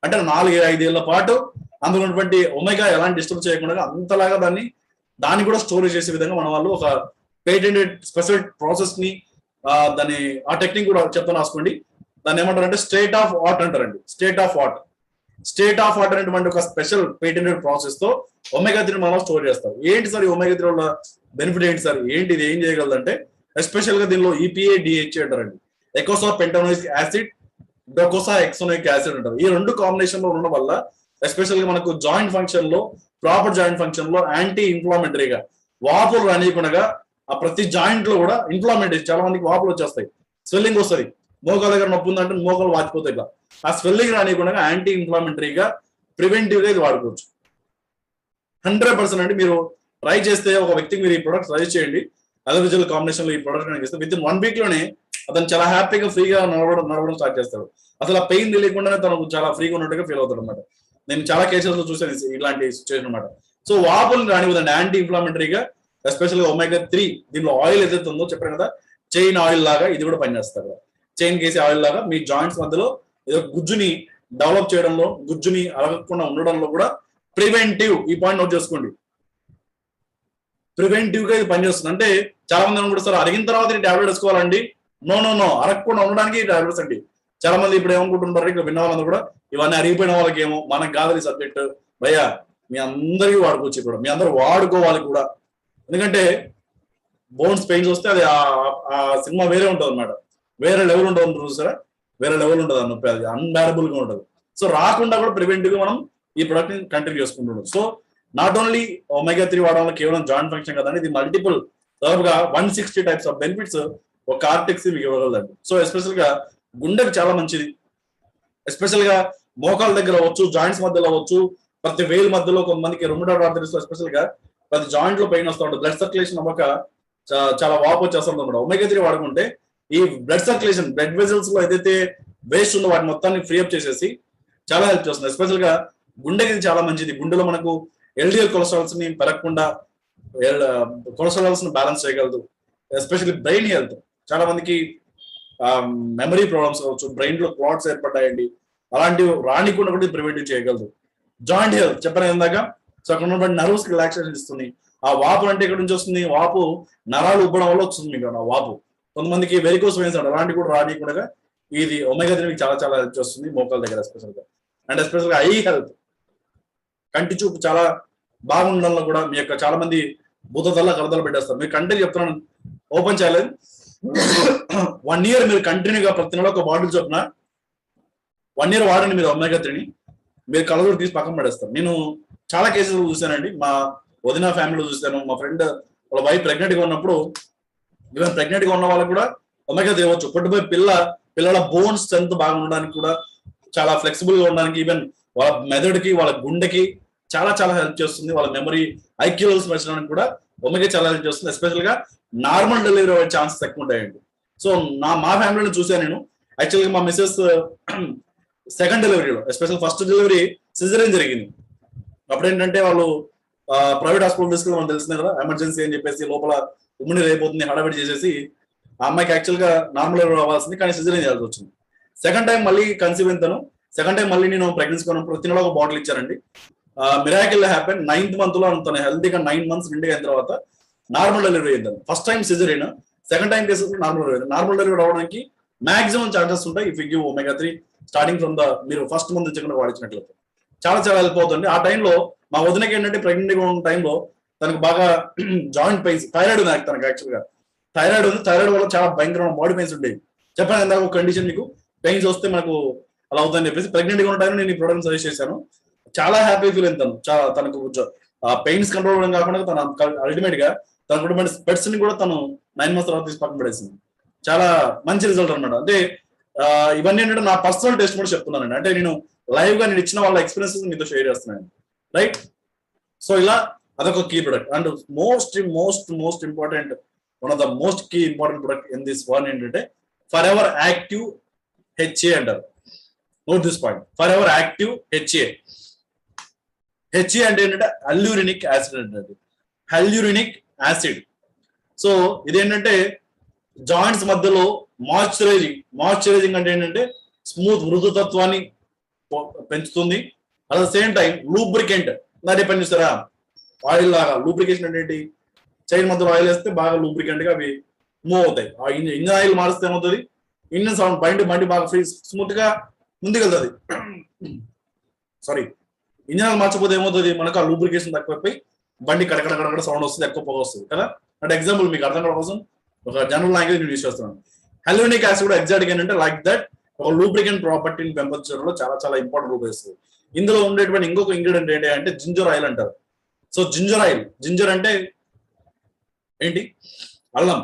అంటే 4-5 ఏళ్ల పాటు అందులో ఉన్నటువంటి ఒమేగా ఎలాంటి డిస్టర్బ్ చేయకుండా అంతలాగా దాన్ని కూడా స్టోరేజ్ చేసే విధంగా మన వాళ్ళు ఒక పేటెంటెడ్ స్పెషల్ ప్రాసెస్ ని దాన్ని ఆ టెక్నిక్ కూడా చెప్తాను రాసుకోండి. దాన్ని ఏమంటారంటే స్టేట్ ఆఫ్ ఆర్ట్ అంటారండి. స్టేట్ ఆఫ్ ఆర్ట్ అనేటువంటి ఒక స్పెషల్ పేటెంటెడ్ ప్రాసెస్ తో ఒమేగా 3 మనం స్టోర్ చేస్తారు. ఏంటి సార్ ఈ ఒమేగా 3 వల్ల బెనిఫిట్ ఏంటి సార్, ఏంటి ఇది ఏం చేయగలదంటే ఎస్పెషల్ గా దీనిలో EPA DHA అంటారండి, ఎకోసా పెంటోనోయిక్ యాసిడ్, డోకోసా ఎక్సోనోయిక్ యాసిడ్ అంటారు. ఈ రెండు కాంబినేషన్ లో ఉండడం వల్ల ఎస్పెషల్ గా మనకు జాయింట్ ఫంక్షన్ లో ప్రాపర్ జాయింట్ ఫంక్షన్ లో యాంటీ ఇన్ఫ్లామేటరీగా వాపులు రానియకుండా ఆ ప్రతి జాయింట్ లో కూడా ఇన్ఫ్లామేటరీ, చాలా మందికి వాపులు వచ్చేస్తాయి, స్వెల్లింగ్ వస్తుంది, మోకాల దగ్గర నొప్పి ఉందంటే మోకాలు వాచిపోతాయి. ఇట్లా ఆ స్వెల్లింగ్ రానియకుండా యాంటీ ఇన్ఫ్లామేటరీగా ప్రివెంటివ్ గా ఇది వాడుకోవచ్చు. 100% అండి. మీరు ట్రై చేస్తే ఒక వ్యక్తికి మీరు ఈ ప్రొడక్ట్ సజెస్ట్ చేయండి, అలోవెరా కాంబినేషన్ లో ఈ ప్రొడక్ట్ ఇస్తే విత్ ఇన్ 1 week లోనే అతను చాలా హ్యాపీగా ఫ్రీగా నడవడం స్టార్ట్ చేస్తాడు. అసలు ఆ పెయిన్ తెలియకుండానే తనకు చాలా ఫ్రీగా ఉన్నట్టుగా ఫీల్ అవుతాడు అనమాట. నేను చాలా కేసెస్ లో చూసాను ఇలాంటి సిచ్యువేషన్ అనమాట. సో వాపుల్ని రానివ్వదండి యాంటీ ఇన్ఫ్లామేటరీగా, ఎస్పెషల్ గా ఒమేగా 3 దీనిలో ఆయిల్ ఏదైతే ఉందో చెప్పాను కదా, చైన్ ఆయిల్ లాగా ఇది కూడా పనిచేస్తారు. చైన్ కేసీ ఆయిల్ లాగా మీ జాయింట్స్ మధ్యలో ఏదో గుజ్జుని డెవలప్ చేయడంలో, గుజ్జుని అరగకుండా ఉండడంలో కూడా ప్రివెంటివ్, ఈ పాయింట్ నోట్ చేసుకోండి, ప్రివెంటివ్ గా ఇది పనిచేస్తుంది. అంటే చాలా మంది అనుకుంటారు అరిగిన తర్వాత టాబ్లెట్ వేసుకోవాలండి. నో, అరగకుండా ఉండడానికి టాబ్లెట్స్ అండి. చాలా మంది ఇప్పుడు ఏమనుకుంటుంటారు, ఇక్కడ విన్న వాళ్ళందరూ కూడా ఇవన్నీ అరిగిపోయిన వాళ్ళకి ఏమో, మనకు కాదు ఈ సబ్జెక్ట్ భయ్యా, మీ అందరికీ వాడుకోవచ్చు, ఇప్పుడు మీ అందరూ వాడుకోవాలి కూడా. ఎందుకంటే బోన్స్ పెయిన్స్ వస్తే అది ఆ సినిమా వేరే ఉంటుంది అనమాట, వేరే లెవెల్ ఉంటుంది చూసారా, వేరే లెవెల్ ఉంటుంది ఆ నొప్పి, అది అన్బేరబుల్ గా ఉంటుంది. సో రాకుండా కూడా ప్రివెంటివ్ గా మనం ఈ ప్రొడక్ట్ ని కంటిన్యూ చేసుకుంటున్నాం. సో నాట్ ఓన్లీ ఒమేగా 3 వాడడం వల్ల కేవలం జాయింట్ ఫంక్షన్ కదండి, ఇది మల్టిపుల్ దాదాపుగా 160 types ఆఫ్ బెనిఫిట్స్ ఒక కార్టెక్స్ మీకు ఇవ్వగలదండి. సో ఎస్పెషల్ గా గుండెకి చాలా మంచిది, ఎస్పెషల్ గా మోకాల దగ్గర అవ్వచ్చు, జాయింట్స్ మధ్యలో అవ్వచ్చు, ప్రతి వేలు మధ్యలో కొంతమందికి రుమటాయిడ్ ఆర్థరైటిస్ ఎస్పెషల్ గా ప్రతి జాయింట్ లో పెయిన్ వస్తూ ఉంటుంది, బ్లడ్ సర్క్యులేషన్ అవ్వక చాలా వాపు వచ్చేస్తుంది అనమాట. ఒమేగా 3 వాడుకుంటే ఈ బ్లడ్ సర్క్యులేషన్, బ్లడ్ వెజల్స్ లో ఏదైతే వేస్ట్ ఉందో వాటి మొత్తాన్ని ఫ్రీ అప్ చేసేసి చాలా హెల్ప్ చేస్తుంది. ఎస్పెషల్ గా గుండెకి చాలా మంచిది. గుండెలో మనకు ఎల్డిఎల్ కొలెస్ట్రాల్స్ ని పెరగకుండా కొలెస్ట్రాల్స్ ని బ్యాలెన్స్ చేయగలదు. ఎస్పెషల్లీ బ్రెయిన్ హెల్త్, చాలా మందికి మెమరీ ప్రాబ్లమ్స్ కావచ్చు, బ్రెయిన్ లో క్లాట్స్ ఏర్పడ్డాయండి, అలాంటివి రానికుండా కూడా ప్రివెంటివ్ చేయగలదు. జాయింట్ హెల్త్ చెప్పాను ఇందాక. సో అక్కడ ఉన్నటువంటి నర్వ్స్ కి రిలాక్సేషన్ ఇస్తుంది. ఆ వాపు అంటే ఎక్కడి నుంచి వస్తుంది? వాపు నరాలు ఉబ్బడం వల్ల వస్తుంది మీకు ఆ వాపు. కొంతమందికి వెరికోస్ వెయిన్స్ అంటారు, అలాంటివి కూడా రానికుండా ఇది ఒమేగా 3 చాలా చాలా హెల్ప్ చేస్తుంది మోకాల దగ్గర ఎస్పెషల్ గా. అండ్ ఎస్పెషల్ గా ఐ హెల్త్, కంటి చూపు చాలా బాగుండడంలో కూడా మీ యొక్క చాలా మంది భూతదల్లా కలదలు పెట్టేస్తారు. మీరు కంటికి చెప్తున్నాను ఓపెన్ ఛాలెంజ్, 1 year మీరు కంటిన్యూగా ప్రతి నెల ఒక బాటిల్ చొప్పున 1 year వాడండి మీరు ఒమేగా 3ని, మీరు కలదలు తీసి పక్కన పడేస్తారు. నేను చాలా కేసులు చూశానండి, మా వదిన ఫ్యామిలీలో చూశాను, మా ఫ్రెండ్ వాళ్ళ వైఫ్ ప్రెగ్నెంట్ గా ఉన్నప్పుడు, ఈవెన్ ప్రెగ్నెంట్ గా ఉన్న వాళ్ళకి కూడా ఒమేగా 3 ఇవ్వచ్చు. పుట్టిపోయి పిల్లల బోన్ స్ట్రెంత్ బాగా ఉండడానికి కూడా, చాలా ఫ్లెక్సిబుల్ గా ఉండడానికి, ఈవెన్ వాళ్ళ మెదడుకి వాళ్ళ గుండెకి చాలా చాలా హెల్ప్ చేస్తుంది. వాళ్ళ మెమరీ ఐక్యూ లెవెల్స్ పెంచడానికి కూడా ఒమేగా చాలా హెల్ప్ చేస్తుంది. ఎస్పెషల్ గా నార్మల్ డెలివరీ అయ్యే ఛాన్సెస్ ఎక్కువ ఉంటాయండి. సో మా ఫ్యామిలీలో చూసాను నేను. యాక్చువల్గా మా మిసెస్ సెకండ్ డెలివరీలో, ఎస్పెషల్ ఫస్ట్ డెలివరీ సిజరేన్ జరిగింది. అప్పుడు ఏంటంటే వాళ్ళు ప్రైవేట్ హాస్పిటల్ తీసుకెళ్ళి మనకు తెలిసిందే కదా, ఎమర్జెన్సీ అని చెప్పేసి లోపల ఉమ్మిడి అయిపోతుంది హడావిడి చేసేసి ఆ అమ్మాయికి యాక్చువల్ గా నార్మల్ డెలివరీ అవ్వాల్సింది, కానీ సిజరేన్ చేయాల్సి వచ్చింది. సెకండ్ టైం మళ్ళీ కన్సీవ్ అయితాను. సెకండ్ టైం మళ్ళీ నేను ప్రెగ్నెన్సీ కొన్నప్పుడు ప్రతి నెల ఒక బాటిల్ ఇచ్చారండి. Miracle happen. 9th month లో తను హెల్తీగా 9 months నిండిగా అయిన తర్వాత నార్మల్ డెలివరీ అయింది. First time caesarean, second time cases normal delivery. Normal delivery అవడానికి మాక్సిమం ఛాన్సెస్ ఉంటాయి if you give omega 3 starting from మీరు ఫస్ట్ మంత్ చికెన్ వాడించినట్లయితే చాలా చాలా హెల్ప్ అవుతుంది. ఆ టైంలో మా వదినకి ఏంటంటే ప్రెగ్నెంట్ గా ఉన్న టైంలో తనకు బాగా జాయింట్ పెయిన్స్, థైరాయిడ్ ఉంది తనకు యాక్చువల్ గా. థైరాయిడ్ ఉంది, థైరాయిడ్ వల్ల చాలా భయంకరమైన బాడీ పెయిన్స్ ఉండేవి. చెప్పాను ఇందాక ఒక కండిషన్ మీకు, పెయిన్స్ వస్తే మనకు అలా అవుతుందని చెప్పేసి ప్రెగ్నెంట్ గా ఉన్న టైంలో నేను ఈ ప్రోడక్ట్ సజెస్ట్ చేశాను. చాలా హ్యాపీ ఫీల్ అయింది తనకు పెయిన్స్ కంట్రోల్ అవ్వడం కాకుండా తన అల్టిమేట్ గా తన కుటుంబ పెట్స్ ని కూడా తను 9 months తర్వాత తీసి పక్కన పడేసింది. చాలా మంచి రిజల్ట్ అనమాట. అంటే ఇవన్నీ ఏంటంటే నా పర్సనల్ టెస్ట్ కూడా చెప్తున్నానండి. అంటే నేను లైవ్ గా నేను ఇచ్చిన వాళ్ళ ఎక్స్పీరియన్సెస్ మీతో షేర్ చేస్తున్నాను, రైట్? సో ఇలా అదొక key product. And most important, one of the most key important product in this one ఏంటంటే ఫర్ ఎవర్ యాక్టివ్ హెచ్ఏ అంటారు. Note this point, Forever Active HA. HA అంటే ఏంటంటే hyaluronic acid అంటే, hyaluronic acid. So ఇదేంటంటే joints మధ్యలో moisturising అంటే ఏంటంటే smooth మృదుతత్వాన్ని పెంచుతుంది. At the same time lubricant, దాన్ని పని చూస్తారా ఆయిల్ లాగా. లూబ్రికేషన్ అంటే ఏంటి? చైన్ మధ్యలో ఆయిల్ వేస్తే బాగా లూబ్రికెంట్ గా అవి మూవ్ అవుతాయి. ఆ ఇంజన్ ఆయిల్ మారిస్తే ఏమవుతుంది? ఇంజన్ సౌండ్ బండి బాగా ఫ్రీ స్మూత్ గా ముందుకెళ్తుంది. సారీ, ఇంజన్ ఆయిల్ మార్చకపోతే ఏమవుతుంది? మనకు ఆ లూబ్రికేషన్ తక్కువైపోయి బండి కడకడ సౌండ్ వస్తుంది, ఎక్కువ పొగ వస్తుంది కదా. అంటే ఎగ్జాంపుల్ మీకు అర్థం కావడం కోసం ఒక జనరల్ లాంగ్వేజ్ నేను యూస్ చేస్తున్నాను. హల్యూరినిక్ యాసిడ్ కూడా ఎగ్జాక్ట్ ఏంటంటే లైక్ దట్ ఒక లూబ్రికెంట్ ప్రాపర్టీని పెంపొందించడంలో చాలా చాలా ఇంపార్టెంట్ రోల్ వేస్తుంది. ఇందులో ఉండేటువంటి ఇంకొక ఇంగ్రీడియంట్ ఏంటి అంటే జింజర్ ఆయిల్ అంటారు. సో జింజర్ అంటే ఏంటి? అల్లం.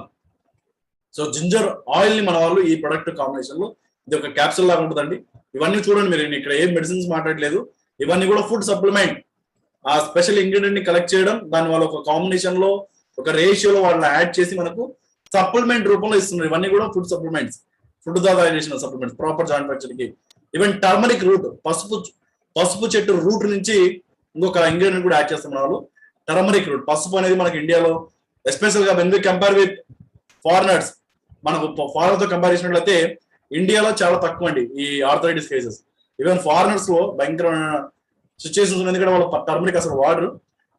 సో జింజర్ ఆయిల్ ని మన వాళ్ళు ఈ ప్రొడక్ట్ కాంబినేషన్ లో, ఇది ఒక క్యాప్సూల్ లాగా ఉంటుందండి. ఇవన్నీ చూడండి మీరు, ఇక్కడ ఏం మెడిసిన్స్ మాట్లాడలేదు, ఇవన్నీ కూడా ఫుడ్ సప్లిమెంట్. ఆ స్పెషల్ ఇంగ్రీడియంట్ ని కలెక్ట్ చేయడం, దాని వాళ్ళ ఒక కాంబినేషన్ లో ఒక రేషియోలో వాళ్ళని యాడ్ చేసి మనకు సప్లిమెంట్ రూపంలో ఇస్తున్నారు. ఇవన్నీ కూడా ఫుడ్ సప్లిమెంట్స్, ఫుడ్ ద్వారా చేసిన సప్లిమెంట్స్ ప్రాపర్ జాయింట్ ఫ్రాక్చర్ కి. ఈవెన్ టర్మరిక్ రూట్, పసుపు చెట్టు రూట్ నుంచి ఇంకొక ఇంగ్రీడియంట్ కూడా యాడ్ చేస్తున్నారు వాళ్ళు, టర్మరిక్ రూట్. పసుపు అనేది మనకి ఇండియాలో ఎస్పెషల్ గా when we compare with foreigners, మనకు ఫారినర్ తో కంపేర్ చేసినట్లయితే ఇండియాలో చాలా తక్కువ అండి ఈ ఆర్థరైటిస్ కేసెస్. ఈవెన్ ఫారినర్స్ లో భయంకరమైన సిచ్యువేషన్స్ ఉంది, ఎందుకంటే వాళ్ళు టర్మరిక్ అసలు వాడరు.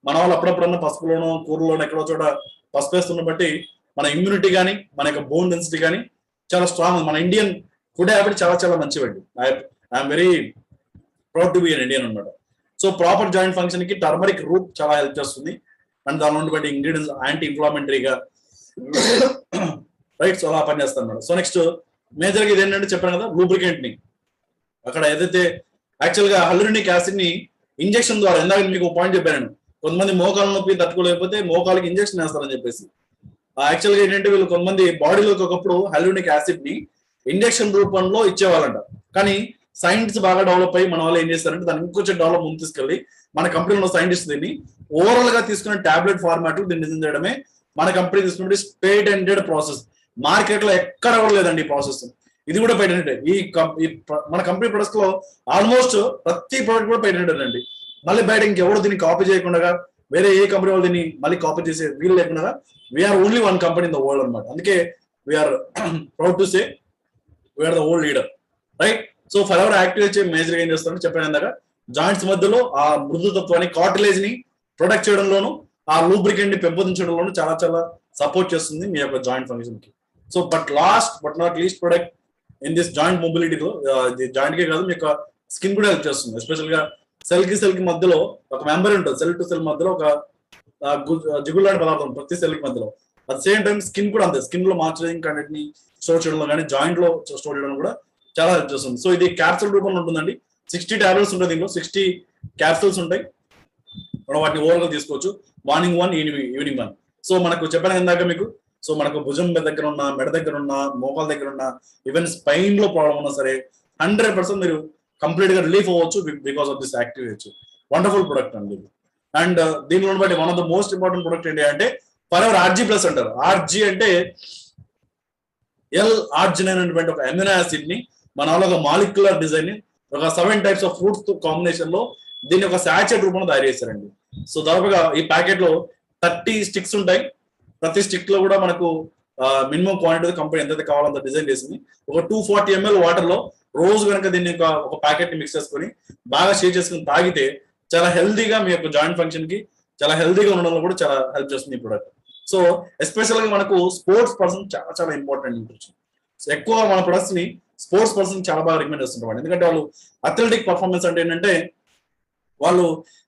మన వాళ్ళు అప్పుడప్పుడన్నా పసుపులోనో కూరలోనో ఎక్కడో చోట పసుపు వేస్తున్న బట్టి మన ఇమ్యూనిటీ కానీ మన యొక్క బోన్ డెన్సిటీ కానీ చాలా స్ట్రాంగ్. మన ఇండియన్ ఫుడ్ హ్యాబిట్ చాలా చాలా మంచివండి. I'm very proud to be an Indian అనమాట. సో ప్రాపర్ జాయింట్ ఫంక్షన్ కి టర్మరిక్ రూట్ చాలా హెల్ప్ చేస్తుంది. అండ్ దానిలో ఉన్నటువంటి ఇంగ్రీడియంట్స్ యాంటీ ఇన్ఫ్లామెంటరీగా, రైట్? సో అలా పనిచేస్తాను అనమాట. సో నెక్స్ట్ మేజర్ గా ఇది ఏంటంటే చెప్పాను కదా, లూబ్రికెంట్ ని అక్కడ ఏదైతే యాక్చువల్ గా హల్యూరినిక్ యాసిడ్ ని ఇంజెక్షన్ ద్వారా, ఇందాక మీకు పాయింట్ చెప్పాను, కొంతమంది మోకాల నొప్పి తట్టుకోలేకపోతే మోకాలకి ఇంజెక్షన్ వేస్తారని చెప్పేసి. యాక్చువల్ గా ఏంటంటే వీళ్ళు కొంతమంది బాడీలోకి ఒకప్పుడు హల్యూరినిక్ యాసిడ్ ని ఇంజెక్షన్ రూపంలో ఇచ్చేవాళ్ళంట. కానీ సైన్స్ బాగా డెవలప్ అయ్యి మన వాళ్ళు ఏం చేస్తారంటే దాన్ని ఇంకొంచెం డెవలప్ ముందు తీసుకెళ్ళి మన కంపెనీలో సైంటిస్ట్ దీన్ని ఓవరాల్ గా తీసుకున్న టాబ్లెట్ ఫార్మాట్ దీన్ని డిజైన్ చేయడమే మన కంపెనీ తీసుకున్నట్టు పేటెంటెడ్ ప్రాసెస్. మార్కెట్ లో ఎక్కడ కూడా లేదండి ఈ ప్రాసెస్. ఇది కూడా పేటెంటెడ్. మన కంపెనీ ప్రొడక్ట్స్ లో ఆల్మోస్ట్ ప్రతి ప్రోడక్ట్ కూడా పేటెంటెడ్ అండి. మళ్ళీ బయట ఇంకెవరు దీన్ని కాపీ చేయకుండా వేరే ఏ కంపెనీ వాళ్ళు దీన్ని మళ్ళీ కాపీ చేసే వీలు లేకుండా we are only one company in the world అనమాట. అందుకే we are proud to say we are the world leader, right? So Forever activate చేసి మేజర్గా ఏం చేస్తారంటే చెప్పాను ఇందాక, జాయింట్స్ మధ్యలో ఆ మృదుతత్వాన్ని కార్టిలేజ్ ని ప్రొటెక్ట్ చేయడంలోను ఆ లూబ్రికెంట్ ని పెంపొందించడంలోను చాలా చాలా సపోర్ట్ చేస్తుంది మీ యొక్క జాయింట్ ఫంక్షన్ కి. So but last but not least product in this joint మొబిలిటీలో, జాయింట్ కే కాదు మీ యొక్క స్కిన్ కూడా హెల్ప్ చేస్తుంది. ఎస్పెషల్ గా సెల్ కి మధ్యలో ఒక మెంబర్ ఉంటుంది, సెల్ టు సెల్ మధ్యలో ఒక జిగులాంటి పదార్థం ప్రతి సెల్ కి మధ్యలో. అట్ సేమ్ టైం స్కిన్ కూడా అంతే, స్కిన్ లో మాయిశ్చరైజింగ్ కంటెంట్ ని స్టోర్ చేయడంలో కానీ జాయింట్ లో స్టోర్ చేయడం కూడా చాలా హెల్ప్ చేస్తుంది. సో ఇది క్యాప్సూల్ రూపంలో ఉంటుందండి. 60 టాబ్లెట్స్ ఉంటాయి దీంట్లో, 60 క్యాప్సూల్స్ ఉంటాయి. మనం వాటిని ఓవరాల్ తీసుకోవచ్చు, మార్నింగ్ 1 ఈవినింగ్ 1. సో మనకు చెప్పాను ఇందాక మీకు, సో మనకు భుజం దగ్గర ఉన్న, మెడ దగ్గర ఉన్న, మోకాల దగ్గర ఉన్న, ఈవెన్ స్పైన్ లో ప్రాబ్లం ఉన్నా సరే 100% మీరు కంప్లీట్ గా రిలీఫ్ అవ్వచ్చు because of this activate. Wonderful product అండి. అండ్ దీనిలో బట్టి one of the most important product ఏంటి అంటే ఫర్ ఎవర్ ఆర్జీ ప్లస్ అంటారు. ఆర్జీ అంటే ఆర్జినైన్ అనేటువంటి ఒక అమినో యాసిడ్ ని మన వాళ్ళ ఒక మాలిక్యులర్ డిజైన్ ని ఒక 7 టైప్స్ ఆఫ్ ఫ్రూట్స్ కాంబినేషన్ లో దీన్ని ఒక సాచెట్ రూపంలో తయారు చేశారండి. సో దాదాపుగా ఈ ప్యాకెట్ లో 30 స్టిక్స్ ఉంటాయి. ప్రతి స్టిక్ లో కూడా మనకు మినిమం క్వాంటిటీ కంపెనీ ఎంతైతే కావాలంత డిజైన్ చేసింది. ఒక 240 ml వాటర్ లో రోజు కనుక దీన్ని ఒక ప్యాకెట్ ని మిక్స్ చేసుకుని బాగా షేర్ చేసుకుని తాగితే చాలా హెల్దీగా మీ యొక్క జాయింట్ ఫంక్షన్ కి చాలా హెల్దీగా ఉండడంలో కూడా చాలా హెల్ప్ చేస్తుంది ఈ ప్రొడక్ట్. సో ఎస్పెషల్ గా మనకు స్పోర్ట్స్ పర్సన్ చాలా చాలా ఇంపార్టెంట్ న్యూట్రిషన్. సో ఎక్కువ మన ప్రొడక్ట్స్ ని స్పోర్ట్స్ పర్సన్ చాలా బాగా రికమెండ్ చేస్తుంటారు. ఎందుకంటే వాళ్ళు అథ్లెటిక్ పర్ఫార్మెన్స్ అంటే ఏంటంటే వాళ్ళు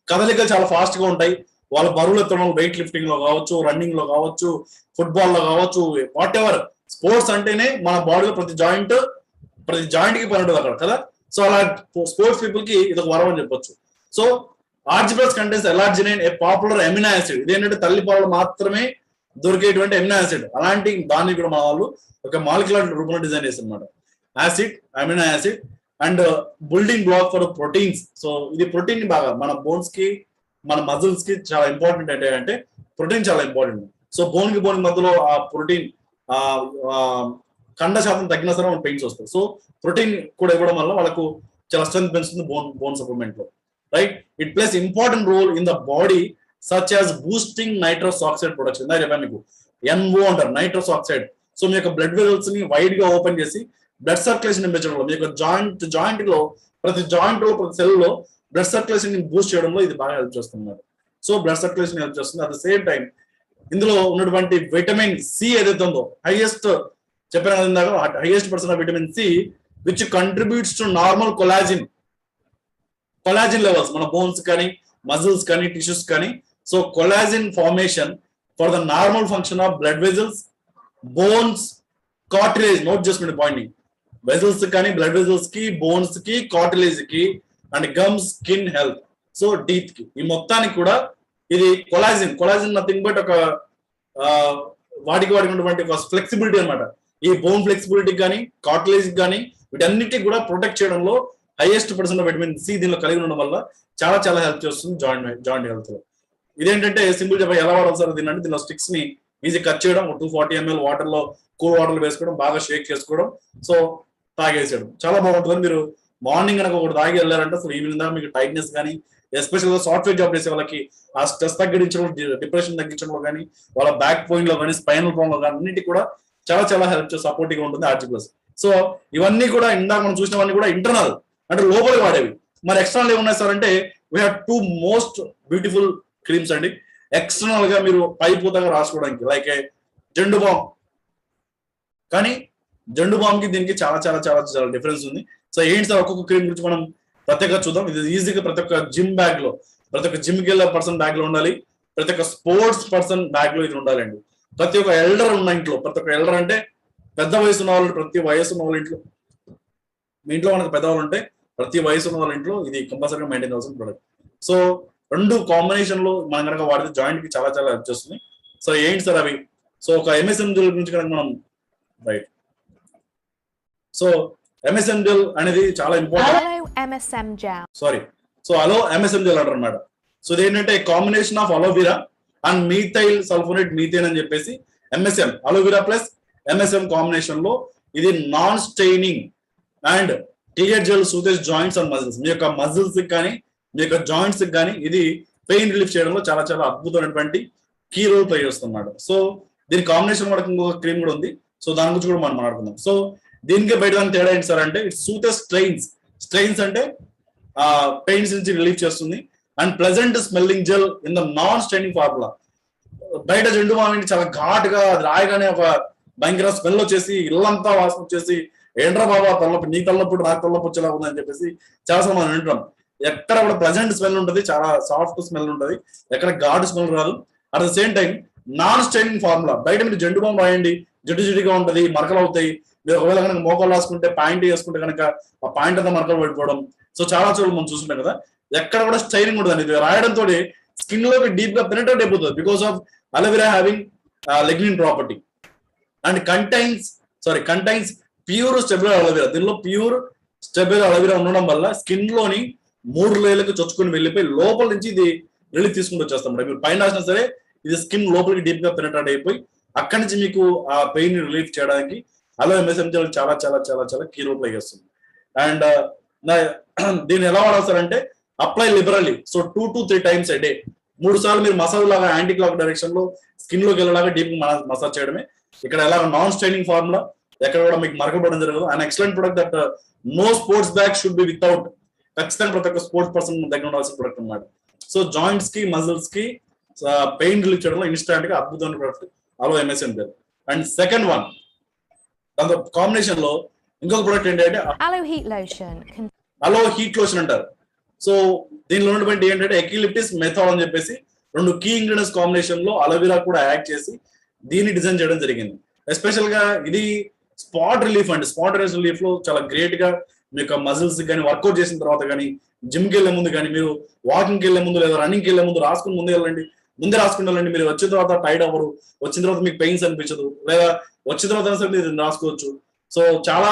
కదలికలు చాలా ఫాస్ట్ గా ఉంటాయి. వాళ్ళ బరువులు ఎత్తడం, వెయిట్ లిఫ్టింగ్ లో కావచ్చు, రన్నింగ్ లో కావచ్చు, ఫుట్బాల్ లో కావచ్చు, వాట్ ఎవర్ స్పోర్ట్స్ అంటేనే మన బాడీలో ప్రతి జాయింట్ కి పని ఉంటుంది అక్కడ కదా. సో అలా స్పోర్ట్స్ పీపుల్ కి ఇది ఒక వరం అని చెప్పొచ్చు. So Argi plus contains L arginine a popular amino acid. ఇదేంటంటే తల్లి పాలలో మాత్రమే దొరికేటువంటి అమినో యాసిడ్. అలాంటి దాన్ని కూడా మన వాళ్ళు ఒక మాలిక్యులర్ రూపంలో డిజైన్ చేస్తారు అనమాట. Acid, amino acid and building block for proteins. So ఇది ప్రోటీన్ బాగా మన బోన్స్ కి, మన మజిల్స్ కి చాలా ఇంపార్టెంట్. అంటే ప్రోటీన్ చాలా ఇంపార్టెంట్. సో బోన్ కి మధ్యలో ఆ ప్రోటీన్ కండ శాతం తగ్గినా సరే మన పెయిన్స్ వస్తాయి. సో ప్రోటీన్ కూడా ఇవ్వడం వల్ల వాళ్ళకు చాలా స్ట్రెంత్ పెంచుతుంది బోన్ సప్లిమెంట్ లో, right? It plays important role in the body such as boosting nitrous oxide production. ఇందా చెప్పాను మీకు NO అంటారు, నైట్రస్ ఆక్సైడ్. సో మీ యొక్క బ్లడ్ వెజల్స్ ని వైడ్ గా ఓపెన్ చేసి బ్లడ్ సర్క్యులేషన్ పెంచడంలో, మీ యొక్క జాయింట్ లో ప్రతి సెల్ లో బ్లడ్ సర్క్యులేషన్ ని బూస్ట్ చేయడంలో ఇది బాగా హెల్ప్ చేస్తుంది. సో బ్లడ్ సర్క్యులేషన్ హెల్ప్ చేస్తుంది. అట్ ద సేమ్ టైం ఇందులో ఉన్నటువంటి విటమిన్ సి ఏదైతే ఉందో, హైయెస్ట్ చెప్పాను ఇందాక, highest percent of vitamin C which contributes to normal collagen levels మన బోన్స్ కానీ, మజిల్స్ కానీ, టిష్యూస్ కానీ. So collagen formation for the normal function of blood vessels, bones, cartilage. Note చేసుకునే పాయింట్, వెజల్స్ కానీ, బ్లడ్ వెజల్స్ కి, bones కి, cartilage కి and gums, skin health, so teeth కి, ఈ మొత్తానికి కూడా ఇది కొలాజిన్ నథింగ్ బట్ ఒక వాటికి ఉన్నటువంటి ఒక ఫ్లెక్సిబిలిటీ అనమాట. ఈ బోన్ ఫ్లెక్సిబిలిటీ కానీ, కార్టిలేజ్ కానీ వీటన్నిటికి కూడా ప్రొటెక్ట్ చేయడంలో హైయెస్ట్ పర్సెంట్ విటమిన్ సి దీనిలో కలిగి ఉండడం వల్ల చాలా చాలా హెల్ప్ చేస్తుంది జాయింట్ హెల్త్ లో. ఇదేంటంటే సింపుల్ చెప్ప ఎలా వాడాలి సార్ దీన్ని అంటే, దీనిలో స్టిక్స్ ని ఈజీ కట్ చేయడం, 240 ml వాటర్ లో కూల్ వాటర్ లో వేసుకోవడం, బాగా షేక్ చేసుకోవడం, సో తాగేసేయడం చాలా బాగుంటుంది. మీరు మార్నింగ్ కనుక ఒకటి తాగి వెళ్ళారంటే అసలు ఈవినింగ్ దాకా మీకు టైట్నెస్ కానీ, ఎస్పెషల్ గా సాఫ్ట్వేర్ జాబ్ చేసే వాళ్ళకి ఆ స్ట్రెస్ తగ్గించడం, డిప్రెషన్ తగ్గించడంలో కానీ, వాళ్ళ బ్యాక్ పెయిన్ లో కానీ, స్పైనల్ ప్రాబ్లం లో కానీ అన్నిటి కూడా చాలా చాలా హెల్ప్ సపోర్టివ్ గా ఉంటుంది ఆర్జీ ప్లస్. సో ఇవన్నీ కూడా ఇందాక మనం చూసినవన్నీ కూడా ఇంటర్నల్ అంటే లోపలి వాడేవి. మరి ఎక్స్టర్నల్ ఏమున్నాయి సార్ అంటే we have 2 most beautiful creams అండి. ఎక్స్టర్నల్ గా మీరు పైపూతగా రాసుకోవడానికి లైక్ జెండు బామ్, కానీ జెండు బామ్ కి దీనికి చాలా చాలా చాలా చాలా డిఫరెన్స్ ఉంది. సో ఏంటి సార్ ఒక్కొక్క క్రీమ్ గురించి మనం ప్రత్యేకంగా చూద్దాం. ఇది ఈజీగా ప్రతి ఒక్క జిమ్ బ్యాగ్ లో, ప్రతి ఒక్క జిమ్ కి వెళ్ళే పర్సన్ బ్యాగ్ లో ఉండాలి, ప్రతి ఒక్క స్పోర్ట్స్ పర్సన్ బ్యాగ్ లో ఇది ఉండాలండి. ప్రతి ఒక్క ఎల్డర్ ఉన్న ఇంట్లో, ప్రతి ఒక్క ఎల్డర్ అంటే పెద్ద వయసు ఉన్న వాళ్ళు, ప్రతి వయసు ఉన్న వాళ్ళ ఇంట్లో, మీ ఇంట్లో మనకు పెద్దవాళ్ళు ఉంటే ప్రతి వయసు ఉన్న వాళ్ళ ఇంట్లో ఇది కంపల్సరీగా మెయింటైన్ కావాల్సిన ప్రొడక్ట్. సో 2 కాంబినేషన్ లో మనం కనుక వాడితే జాయింట్ కి చాలా చాలా హెల్ప్ చేస్తుంది. సో ఏంటి సార్ అవి? సో ఒక MSM గురించి కనుక మనం రైట్, సో MSM జెల్ అనేది చాలా important. Aloe MSM gel. Sorry, so aloe MSM gel అంటారు అనమాట. సో ఇది ఏంటంటే combination of aloe vera and methyl sulphonate methane అని చెప్పేసి MSM, aloe vera plus MSM combination లో ఇది non staining and clear gel soothes joints and muscles. మీ యొక్క మజిల్స్ కానీ మీ యొక్క జాయింట్స్ కానీ ఇది పెయిన్ రిలీఫ్ చేయడంలో చాలా చాలా అద్భుతమైనటువంటి కీ రోల్ ప్లే చేస్తున్నమాట. సో దీని కాంబినేషన్ కూడా ఇంకొక క్రీమ్ కూడా ఉంది. సో దాని గురించి కూడా మనం మాట్లాడుకుందాం. సో దీనికి బయట దాని తేడా ఏంటి సార్ అంటే ఇట్స్ సూతేజ్ స్ట్రెయిన్స్ అంటే పెయిన్స్ నుంచి రిలీఫ్ చేస్తుంది and pleasant smelling gel in the non staining formula. బయట జెండు మామిడి చాలా ఘాటుగా అది రాయగానే ఒక భయంకర స్మెల్ వచ్చేసి ఇల్లంతా వాసన వచ్చేసి ఏంట్రా బాబా తలనొప్పి, నీ తలనొప్పుడు నాకు తలనొప్పి వచ్చేలా ఉందని చెప్పేసి చాలాసార్లు మనం వింటాం. ఎక్కడ కూడా ప్లెజెంట్ స్మెల్ ఉంటుంది, చాలా సాఫ్ట్ స్మెల్ ఉంటుంది, ఎక్కడ ఘాటు స్మెల్ రాదు. At the same time non staining formula. బయట మీరు జెండు బాంబు రాయండి, జిడ్డుగా ఉంటుంది, మరకలు అవుతాయి. మీరు ఒకవేళ కనుక మోకాలు రాసుకుంటే ప్యాంట్ వేసుకుంటే కనుక ఆ ప్యాంట్ అంతా మరకలు పడిపోవడం. సో చాలా చోట్ల మనం చూస్తుంటాం కదా, ఎక్కడ కూడా స్టైనింగ్ ఉంటుంది. ఇది రాయడంతో స్కిన్ లోకి డీప్ గా పెనిట్రేట్ అయిపోతుంది because of aloe vera having lignin property and contains pure stabilised aloe vera. దీనిలో ప్యూర్ స్టెబులర్ అలోవెరా ఉండడం వల్ల స్కిన్ లోని 3 లేయర్లకు చొచ్చుకొని వెళ్ళిపోయి లోపల నుంచి ఇది రిలీఫ్ తీసుకుంటూ వచ్చేస్తాం. మీరు పైన రాసినా సరే ఇది స్కిన్ లోపలికి డీప్ గా పెనిట్రేట్ అయిపోయి అక్కడి నుంచి మీకు ఆ పెయిన్ రిలీఫ్ చేయడానికి అలో MSM జెల్ చాలా చాలా చాలా చాలా కీ రోల్ ప్లే చేస్తుంది. అండ్ దీన్ని ఎలా వాడాల్సారంటే apply liberally. So 2 to 3 times a day. 3 సార్లు మీరు మసాజ్ లాగా యాంటీ క్లాక్ డైరెక్షన్ లో స్కిన్ లోకి వెళ్ళలాగా డీప్ మసాజ్ చేయడమే. ఇక్కడ ఎలా నాన్ స్టైనింగ్ ఫార్ములా, ఎక్కడ కూడా మీకు మరకపడడం జరగదు. And excellent product that no sports bag should be without. ఖచ్చితంగా ప్రతి ఒక్క స్పోర్ట్స్ పర్సన్ దగ్గర ఉండాల్సిన ప్రొడక్ట్ అన్నమాట. సో జాయింట్స్ కి మజిల్స్ కి పెయిన్ రిలీఫ్ చేయడంలో ఇన్స్టాంట్ గా అద్భుతమైన product aloe MSM gel. And second one దాంతో కాంబినేషన్ లో ఇంకొక ప్రొడక్ట్ ఏంటంటే Aloe heat lotion. Aloe heat lotion అంటారు. సో దీనిలో ఉన్నటువంటి ఏంటంటే ఎక్లిప్టిస్ మెథాల్ అని చెప్పేసి 2 కీ ఇంగ్రీడియంట్స్ కాంబినేషన్ లో అలోవెరా కూడా యాడ్ చేసి దీన్ని డిజైన్ చేయడం జరిగింది. ఎస్పెషల్ గా ఇది స్పాట్ రిలీఫ్ అండి. స్పాట్ రిలీఫ్ లో చాలా గ్రేట్ గా మీ యొక్క మజిల్స్ కానీ వర్కౌట్ చేసిన తర్వాత కానీ జిమ్కి వెళ్లే ముందు కానీ మీరు వాకింగ్కి వెళ్లే ముందు లేదా రన్నింగ్కి వెళ్లే ముందు రాసుకుని ముందే రాసుకుని వెళ్ళండి. మీరు వచ్చిన తర్వాత టైర్డ్ అవ్వరు, వచ్చిన తర్వాత మీకు పెయిన్స్ అనిపించదు, లేదా వచ్చిన తర్వాత సరే మీరు రాసుకోవచ్చు. సో చాలా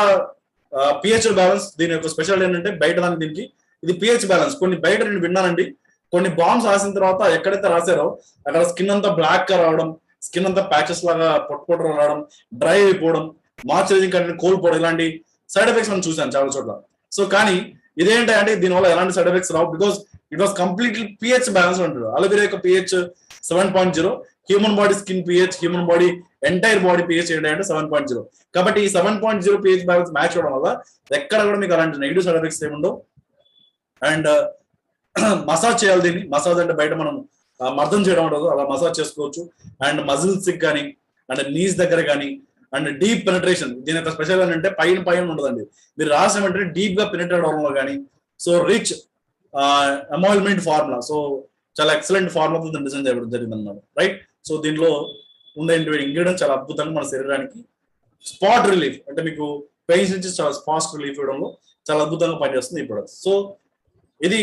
పిహెచ్ బ్యాలెన్స్ దీని యొక్క స్పెషాలిటీ ఏంటంటే బయట దీనికి ఇది పిహెచ్ బ్యాలెన్స్. కొన్ని బయట నేను విన్నానండి, కొన్ని బాంబ్స్ రాసిన తర్వాత ఎక్కడైతే రాశారో అక్కడ స్కిన్ అంతా బ్లాక్ గా రావడం, స్కిన్ అంతా ప్యాచెస్ లాగా పొట్టు రావడం, డ్రై అయిపోవడం, మాయిశ్చరైజింగ్ కంటెంట్ కోల్పోవడం, ఇలాంటి సైడ్ ఎఫెక్ట్స్ మనం చూసాను చాలా చోట్ల. సో కానీ ఇదేంటి అంటే దీనివల్ల ఎలాంటి side effects Rao because it was completely pH balance అంటారు. అలోవెరా యొక్క pH 7.0, human body skin pH, human body entire body pH ఏంటంటే 7.0. కాబట్టి ఈ 7.0 పిహెచ్ బ్యాలెన్స్ మ్యాచ్ అవడం వల్ల ఎక్కడ కూడా మీకు అలాంటి నెగిటివ్ సైడ్ ఎఫెక్ట్స్ ఏముండవు. అండ్ మసాజ్ చేయాలి దీన్ని. మసాజ్ అంటే బయట మనం మర్దం చేయడం ఉండదు, అలా మసాజ్ చేసుకోవచ్చు. అండ్ మజిల్స్ కానీ అండ్ నీస్ దగ్గర కానీ అండ్ డీప్ పెనిట్రేషన్. దీని యొక్క స్పెషల్ ఏంటంటే పైన ఉండదండి, మీరు రాసిన వెంటనే డీప్ గా పెనిట్రేట్ అవడంలో కానీ. సో రిచ్ అమాయిల్మెంట్ ఫార్ములా, సో చాలా ఎక్సలెంట్ ఫార్ములాతో డిజైన్ చేయడం జరిగింది అన్నమాట, రైట్. సో దీనిలో ఉండే ఇంగ్రీడియంట్స్ చాలా అద్భుతంగా మన శరీరానికి స్పాట్ రిలీఫ్ అంటే మీకు పెయిన్స్ నుంచి చాలా ఫాస్ట్ రిలీఫ్ ఇవ్వడంలో చాలా అద్భుతంగా పనిచేస్తుంది ఈ ప్రొడక్ట్స్. సో ఇది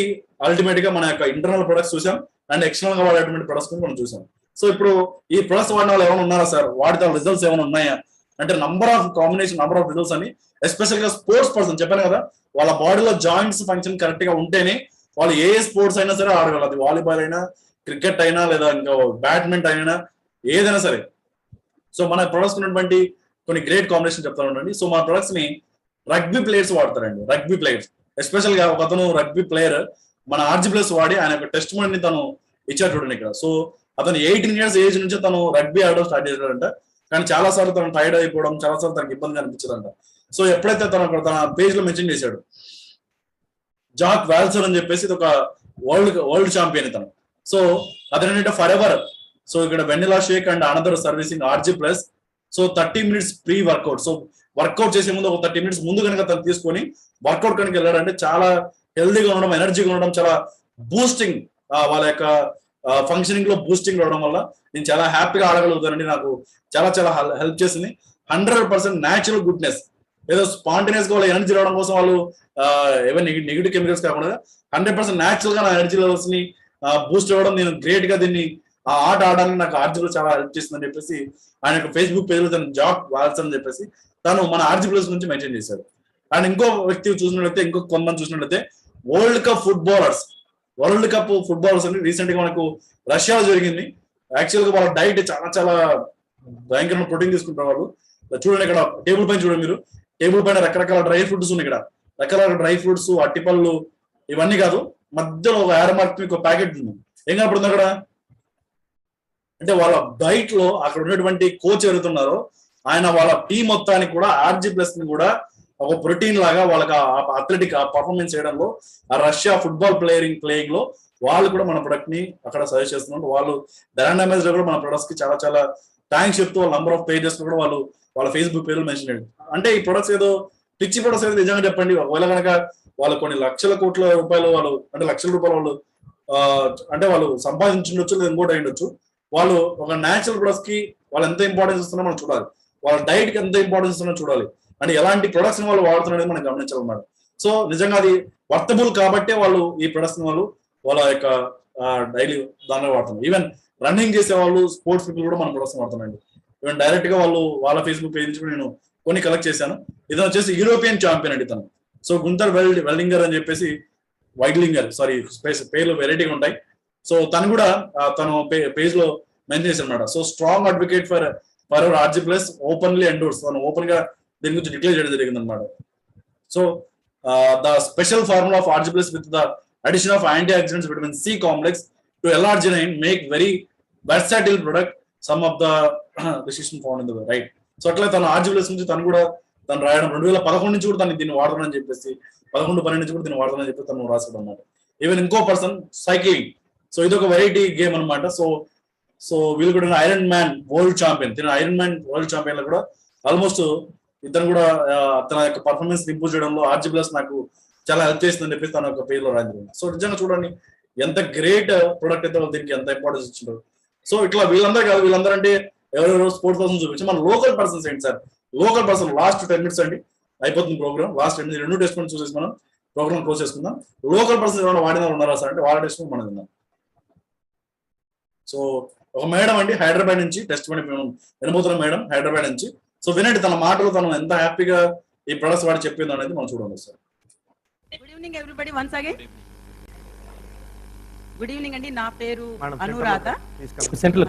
అల్టిమేట్ గా మన యొక్క ఇంటర్నల్ ప్రొడక్ట్స్ చూసాం అండ్ ఎక్స్టర్నల్ గా వాడేటువంటి ప్రొడక్ట్స్ మనం చూసాం. సో ఇప్పుడు ఈ ప్రొడక్ట్స్ వాడిన వాళ్ళు ఏమైనా ఉన్నారా సార్, వాడితే రిజల్ట్స్ ఏమైనా ఉన్నాయా అంటే నంబర్ ఆఫ్ రిజల్ట్స్ అని. ఎస్పెషల్ గా స్పోర్ట్స్ పర్సన్ చెప్పాను కదా, వాళ్ళ బాడీలో జాయింట్స్ ఫంక్షన్ కరెక్ట్ గా ఉంటేనే వాళ్ళు ఏ స్పోర్ట్స్ అయినా సరే ఆడగలరు. అది వాలీబాల్ అయినా, క్రికెట్ అయినా, లేదా ఇంకా బ్యాడ్మింటన్ అయినా, ఏదైనా సరే. సో మన ప్రొడక్ట్స్ ఉన్నటువంటి కొన్ని గ్రేట్ కాంబినేషన్ చెప్తా ఉండండి. సో మన ప్రొడక్ట్స్ ని రగ్బీ ప్లేయర్స్ వాడతారండి. రగ్బీ ప్లేయర్స్ ఎస్పెషల్ గా ఒక అతను రగ్బీ ప్లేయర్ మన RG+ వాడి ఆయన యొక్క టెస్ట్ ని తను ఇచ్చారు చూడండి ఇక్కడ. సో అతను 18 years ఏజ్ నుంచి తను రగ్బీ ఆడడం స్టార్ట్ చేశాడంట. కానీ చాలా సార్లు తను టైర్డ్ అయిపోవడం, చాలా సార్లు తనకి ఇబ్బంది అనిపించదంట. సో ఎప్పుడైతే తను తన పేజ్ లో మెన్షన్ చేశాడు జాక్ వాల్సర్ అని చెప్పేసి, ఇది ఒక వరల్డ్ ఛాంపియన్ ఇతను. సో అతను ఫర్ ఎవర్. సో ఇక్కడ vanilla shake and another servicing RG+. So 30 minutes pre workout. So workout చేసే ముందు ఒక 30 minutes ముందు కనుక తను తీసుకొని వర్కౌట్ కనుక వెళ్ళాడంటే చాలా హెల్దీగా ఉండడం, ఎనర్జీగా ఉండడం, చాలా బూస్టింగ్ వాళ్ళ యొక్క ఫంక్షనింగ్ లో బూస్టింగ్ రావడం వల్ల నేను చాలా హ్యాపీగా ఆడగలుగుతానండి. నాకు చాలా చాలా హెల్ప్ చేసింది. 100% న్యాచురల్ గుడ్నెస్, ఏదో స్పాంటేనియస్ గా వాళ్ళ ఎనర్జీ రావడం కోసం వాళ్ళు ఏవైనా నెగిటివ్ కెమికల్స్ కాకుండా 100% న్యాచురల్ గా నా ఎనర్జీ లెవెల్స్ ని బూస్ట్ అవ్వడం, నేను గ్రేట్ గా దీన్ని ఆ ఆట ఆడడానికి నాకు RG+ చాలా హెల్ప్ చేసిందని చెప్పేసి ఆయన యొక్క ఫేస్బుక్ పేజ్ లో తను జాక్ వాల్సన్ అని చెప్పేసి తను మన RG+ నుంచి మెన్షన్ చేశాడు. అండ్ ఇంకో వ్యక్తి చూసినట్లయితే, ఇంకో కొంతమంది చూసినట్లయితే వరల్డ్ కప్ ఫుట్బాలర్స్ అని రీసెంట్ గా మనకు రష్యాలో జరిగింది. యాక్చువల్ గా వాళ్ళ డైట్ చాలా చాలా భయంకరమైన ప్రోటీన్ తీసుకుంటారు వాళ్ళు. చూడండి ఇక్కడ టేబుల్ పైన చూడండి మీరు, టేబుల్ పైన రకరకాల డ్రై ఫ్రూట్స్ ఉన్నాయి. ఇక్కడ రకరకాల డ్రై ఫ్రూట్స్, అట్టిపళ్ళు ఇవన్నీ కాదు, మధ్యలో ఒక యారమార్క్ ఒక ప్యాకెట్ ఉంది. ఏం కనపడుతుంది అక్కడ అంటే వాళ్ళ డైట్ లో అక్కడ ఉన్నటువంటి కోచ్ ఎవరుతున్నారో ఆయన వాళ్ళ టీం మొత్తానికి కూడా RG+ ని కూడా ఒక ప్రోటీన్ లాగా వాళ్ళకి అథ్లెటిక్ పర్ఫార్మెన్స్ చేయడంలో, ఆ రష్యా ఫుట్బాల్ ప్లేయింగ్ లో వాళ్ళు కూడా మన ప్రొడక్ట్ ని అక్కడ సజెస్ట్ చేస్తున్నారు. వాళ్ళు బ్రాండ్ అంబాసిడర్ కూడా మన ప్రొడక్ట్స్ కి చాలా చాలా థ్యాంక్స్ చెప్తూ వాళ్ళ నంబర్ ఆఫ్ పేజెస్ కూడా వాళ్ళు వాళ్ళ ఫేస్బుక్ పేర్లు మెన్షన్ చేయండి. అంటే ఈ ప్రొడక్ట్స్ ఏదో పిచ్చి ప్రొడక్ట్స్ ఏదో నిజంగా చెప్పండి. ఒకవేళ కనుక వాళ్ళు కొన్ని లక్షల కోట్ల రూపాయలు వాళ్ళు అంటే లక్షల రూపాయలు వాళ్ళు అంటే వాళ్ళు సంపాదించుండొచ్చు, లేదా ఇంకోటి అయ్యుండొచ్చు. వాళ్ళు ఒక న్యాచురల్ ప్రొడక్ట్స్ కి వాళ్ళు ఎంత ఇంపార్టెన్స్ ఇస్తున్నారో మనం చూడాలి. వాళ్ళ డైట్ కి ఎంత ఇంపార్టెన్స్ ఇస్తున్నారో చూడాలి. అంటే ఎలాంటి ప్రొడక్ట్స్ ని వాళ్ళు వాడుతున్నారు మనం గమనించాలన్నమాట. సో నిజంగా అది వర్తబుల్ కాబట్టే వాళ్ళు ఈ ప్రొడక్ట్స్ ని వాళ్ళ యొక్క డైలీ దానిలో వాడుతున్నారు. ఈవెన్ రన్నింగ్ చేసే వాళ్ళు, స్పోర్ట్స్ పీపుల్ కూడా మన ప్రొడక్ట్స్ వాడుతున్నారండి. ఈవెన్ డైరెక్ట్ గా వాళ్ళ ఫేస్బుక్ పేజ్ నుంచి నేను కొన్ని కలెక్ట్ చేశాను. ఇది వచ్చేసి యూరోపియన్ ఛాంపియన్ అండి తను. సో గుంతర్ వెల్డింగర్ అని చెప్పేసి, వైడ్లింగర్ సారీ పేర్లు వెరైటీగా ఉంటాయి. సో తను కూడా తను పేజ్ లో మెన్షన్ చేశారు అనమాట. So strong advocate for our RG+ openly endorse, తను ఓపెన్ గా దీని గురించి డిక్లేర్ చేయడం జరిగింది అనమాట. So the special formula of RG+ with the addition of antioxidants vitamin C complex to L-arginine make very versatile product, some of the decision found in the right. So అట్లా తను RG+ నుంచి తను రాయడం 2011 నుంచి కూడా తను దీన్ని వాడతానని చెప్పేసి 11-12 నుంచి కూడా దీన్ని వాడతానని చెప్పి తను రాసాడు అనమాట. ఈవెన్ ఇంకో పర్సన్ సైక్లింగ్, సో ఇది ఒక వెరైటీ గేమ్ అనమాట. సో వీళ్ళు కూడా iron man world champion, iron man world champion లో కూడా ఆల్మోస్ట్ ఇతను కూడా తన యొక్క పర్ఫార్మెన్స్ ఇంప్రూవ్ చేయడంలో RG+ నాకు చాలా హెల్ప్ చేస్తుందని చెప్పి తన యొక్క పేజ్ లో రాయింది. సో నిజంగా చూడండి ఎంత గ్రేట్ ప్రొడక్ట్ అయితే దీనికి ఎంత ఇంపార్టెన్స్ ఇచ్చిండ్రు. సో ఇట్లా వీళ్ళందరూ కాదు, వీళ్ళందరూ అంటే ఎవరెవరో స్పోర్ట్స్ పర్సన్ చూపించి మన లోకల్ పర్సన్స్ ఏంటి sir, local person last 10 minutes అండి అయిపోతుంది ప్రోగ్రామ్. లాస్ట్ 10 minutes 2 టెస్ట్ చూసేసి మనం ప్రోగ్రామ్ క్లోజ్ చేసుకుందాం. లోకల్ పర్సన్ ఎవరైనా వాడిన ఉన్నారా సార్ అంటే వాళ్ళ టెస్ట్ మనం విందాం. సో ఒక మేడం అండి హైదరాబాద్ నుంచి టెస్ట్ వినబోతున్న మేడం హైదరాబాద్ నుంచి. సో వినండి తన మాటలు, తను ఎంత హ్యాపీగా ఈ ప్రొడక్ట్స్ వాడి చెప్పింది అనేది మనం చూడండి sir. Good evening everybody once again. Good evening అండి, నా పేరు అనురాధ,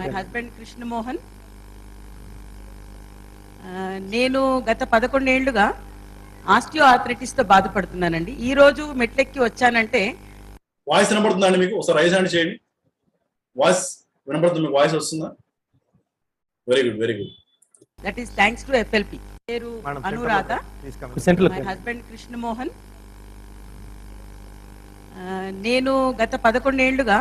మై హస్బెండ్ కృష్ణమోహన్. నేను గత 11 ఏళ్లుగా ఆస్టియో ఆర్థరైటిస్ తో బాధపడుతున్నానండి. ఈ రోజు మెట్లెక్కి వచ్చానంటే వాయిస్ వినపడుతుందండి మీకు? ఒకసారి రైజ్ హ్యాండ్ చేయండి. వాయిస్ వినపడుతుంది మీకు? వాయిస్ వస్తుందా? Very good, very good. That is thanks to FLP. పేరు అనురాధ, మై హస్బెండ్ కృష్ణమోహన్. నేను గత 11 ఏళ్లుగా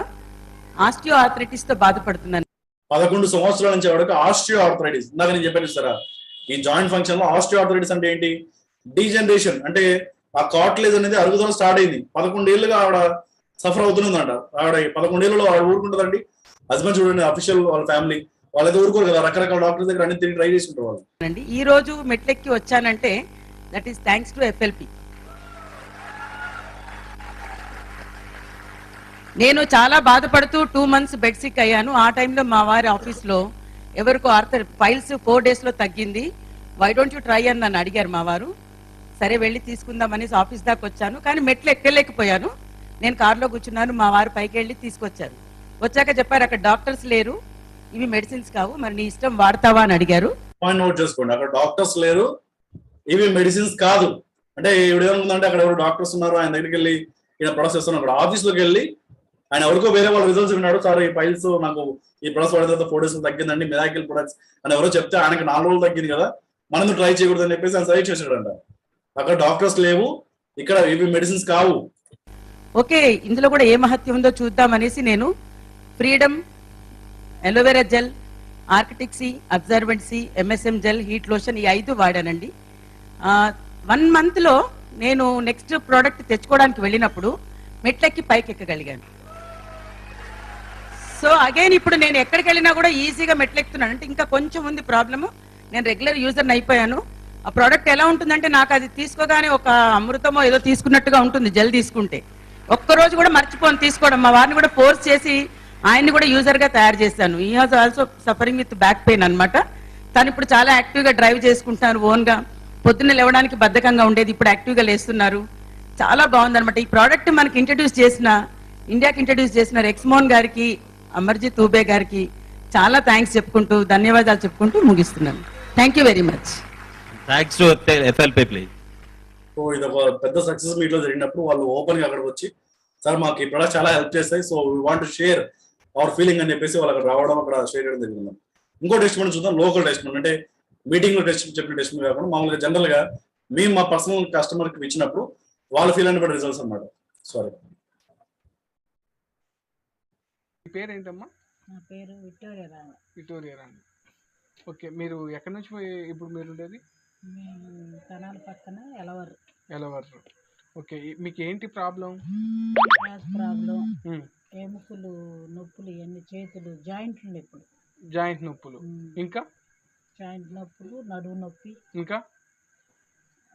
ఆస్టియో ఆర్థరైటిస్ తో బాధపడుతున్నాను. 11 సంవత్సరాల నుంచి వరకు ఆస్టియో ఆర్థరైటిస్. ఇందాక నేను చెప్పాను సార్, ఈ జాయింట్ ఫంక్షన్ లో ఆస్టియో ఆర్థరైటిస్ అంటే ఏంటి? డీజనరేషన్, అంటే ఆ కార్టిలేజ్ అనేది అరుగుదల స్టార్ట్ అయింది. 11 ఏళ్ళుగా ఆవిడ సఫర్ అవుతుందంట. ఆవిడ 11 ఏళ్ళలో ఆవిడ ఊరుకుంటుందండి. హస్బెండ్ చూడండి, అఫీషియల్ వాళ్ళ ఫ్యామిలీ వాళ్ళైతే ఊరుకోరు కదా, రకరకాల డాక్టర్స్ దగ్గర అన్ని తిరిగి ట్రై చేసుకుంటారు వాళ్ళు. అండి ఈ రోజు మెట్లెక్కి వచ్చానంటే that is thanks to FLP. నేను చాలా బాధపడుతూ 2 months బెడ్ సిక్ అయ్యాను. ఆ టైంలో మా వారి ఆఫీస్లో ఎవరికో ఫైల్స్ 4 days లో తగ్గింది. వై డోంట్ యూ ట్రై అని నన్ను అడిగారు మా వారు. సరే వెళ్ళి తీసుకుందాం అనేసి ఆఫీస్ దాకా వచ్చాను, కానీ మెట్లు ఎక్కలేకపోయాను. నేను కార్లో కూర్చున్నాను, మా వారు పైకి వెళ్ళి తీసుకొచ్చారు. వచ్చాక చెప్పారు అక్కడ డాక్టర్స్ లేరు, ఇవి మెడిసిన్స్ కావు, మరి నీ ఇష్టం వాడతావా అని అడిగారు. పాయింట్ నోట్ చేసుకోండి, అక్కడ డాక్టర్స్ లేరు, ఇవి మెడిసిన్స్ కాదు. అంటే ఇవిడేముందంటే అక్కడ ఎవరు డాక్టర్స్ ఉన్నారు, ఆయన దగ్గరికి వెళ్ళి ఈయన ప్రొడక్ట్స్ ఇస్తున్నాడు. అక్కడ ఆఫీస్లోకి వెళ్ళి ఆయన ఎవరికో వేరే వాళ్ళ రిజల్ట్స్ విన్నాడు, సార్ ఈ ఫైల్స్ నాకు ఈ ప్రొడక్ట్స్ వాడిన తర్వాత 4 days తగ్గిందండి, మిరాకిల్ ప్రొడక్ట్స్ అని ఎవరో చెప్తే ఆయనకి 4 రోజులు తగ్గింది కదా, మనం ట్రై చేయకూడదు అని చెప్పేసి ఆయన సజెస్ట్ చేశాడంట. అక్కడ డాక్టర్స్ లేవు, ఇక్కడ ఇవి మెడిసిన్స్ కావు. ఓకే, ఇందులో కూడా ఏ మహత్యం ఉందో చూద్దాం అనేసి నేను Freedom aloe vera gel, Arctic Sea, Absorbent C, MSM gel, heat lotion, ఈ 5 వాడానండి. 1 month లో నేను నెక్స్ట్ ప్రోడక్ట్ తెచ్చుకోవడానికి వెళ్ళినప్పుడు మెట్లెక్కి పైకి ఎక్కగలిగాను. సో అగైన్ ఇప్పుడు నేను ఎక్కడికి వెళ్ళినా కూడా ఈజీగా మెట్లెక్కుతున్నాను. అంటే ఇంకా కొంచెం ఉంది ప్రాబ్లము, నేను రెగ్యులర్ యూజర్ని అయిపోయాను. ఆ ప్రోడక్ట్ ఎలా ఉంటుందంటే నాకు అది తీసుకోగానే ఒక అమృతమో ఏదో తీసుకున్నట్టుగా ఉంటుంది. జెల్ తీసుకుంటే ఒక్కరోజు కూడా మర్చిపోను తీసుకోవడం. మా వారిని కూడా ఫోర్స్ చేసి ఆయన్ని కూడా యూజర్గా తయారు చేశాను. ఈ has also suffering with back pain అనమాట. తను ఇప్పుడు చాలా యాక్టివ్గా డ్రైవ్ చేసుకుంటాను, ఓన్గా పొద్దున్న లేవడానికి బద్ధకంగా ఉండేది, ఇప్పుడు యాక్టివ్గా లేస్తున్నారు. చాలా బాగుందన్నమాట. ఈ ప్రోడక్ట్ మనకి ఇండియాకి ఇంట్రడ్యూస్ చేసిన రెక్స్మోన్ గారికి, అమర్జిత్ ఊబే గారికి చాలా థ్యాంక్స్ చెప్పుకుంటూ, ధన్యవాదాలు చెప్పుకుంటూ ముగిస్తున్నాను. Thank you very much. Thanks to FLP please. So ఇది ఒక పెద్ద సక్సెస్ మీట్ లో జరిగినప్పుడు వాళ్ళు ఓపెన్ గా అక్కడికి వచ్చి సార్ మాకు ఈ ప్రొడక్ట్ చాలా హెల్ప్ చేస్తాయి, so we want to share our feeling అని చెప్పేసి వాళ్ళు అక్కడ రావడం, అక్కడ షేర్ చేయడం జరిగింది. ఇంకో టెస్ట్మెంట్ చూద్దాం. లోకల్ టెస్ట్మెంట్ అంటే మీటింగ్ లో చెప్పిన టెస్ట్మెంట్ కాకుండా మామూలుగా జనరల్ గా మేము మా పర్సనల్ కస్టమర్ కి ఇచ్చినప్పుడు వాళ్ళు ఫీల్ అయిన రిజల్ట్స్ అన్నమాట. సారీ, పేరు ఏంటమ్మా? నా పేరు విక్టోరియా రాణి. విక్టోరియా రాణి. ఓకే, మీరు ఎక్కడి నుంచి ఇప్పుడు మీరు ఉండేది? మేము తెనాలి పక్కన ఎలవర్. ఓకే, మీకు ఏంటి ప్రాబ్లం? గ్యాస్ ప్రాబ్లం, ఎముకలు నొప్పులు, ఇవన్నీ చేతులు జాయింట్లు నొప్పులు. జాయింట్ నొప్పులు, ఇంకా జాయింట్ నొప్పులు, నడుము నొప్పి, ఇంకా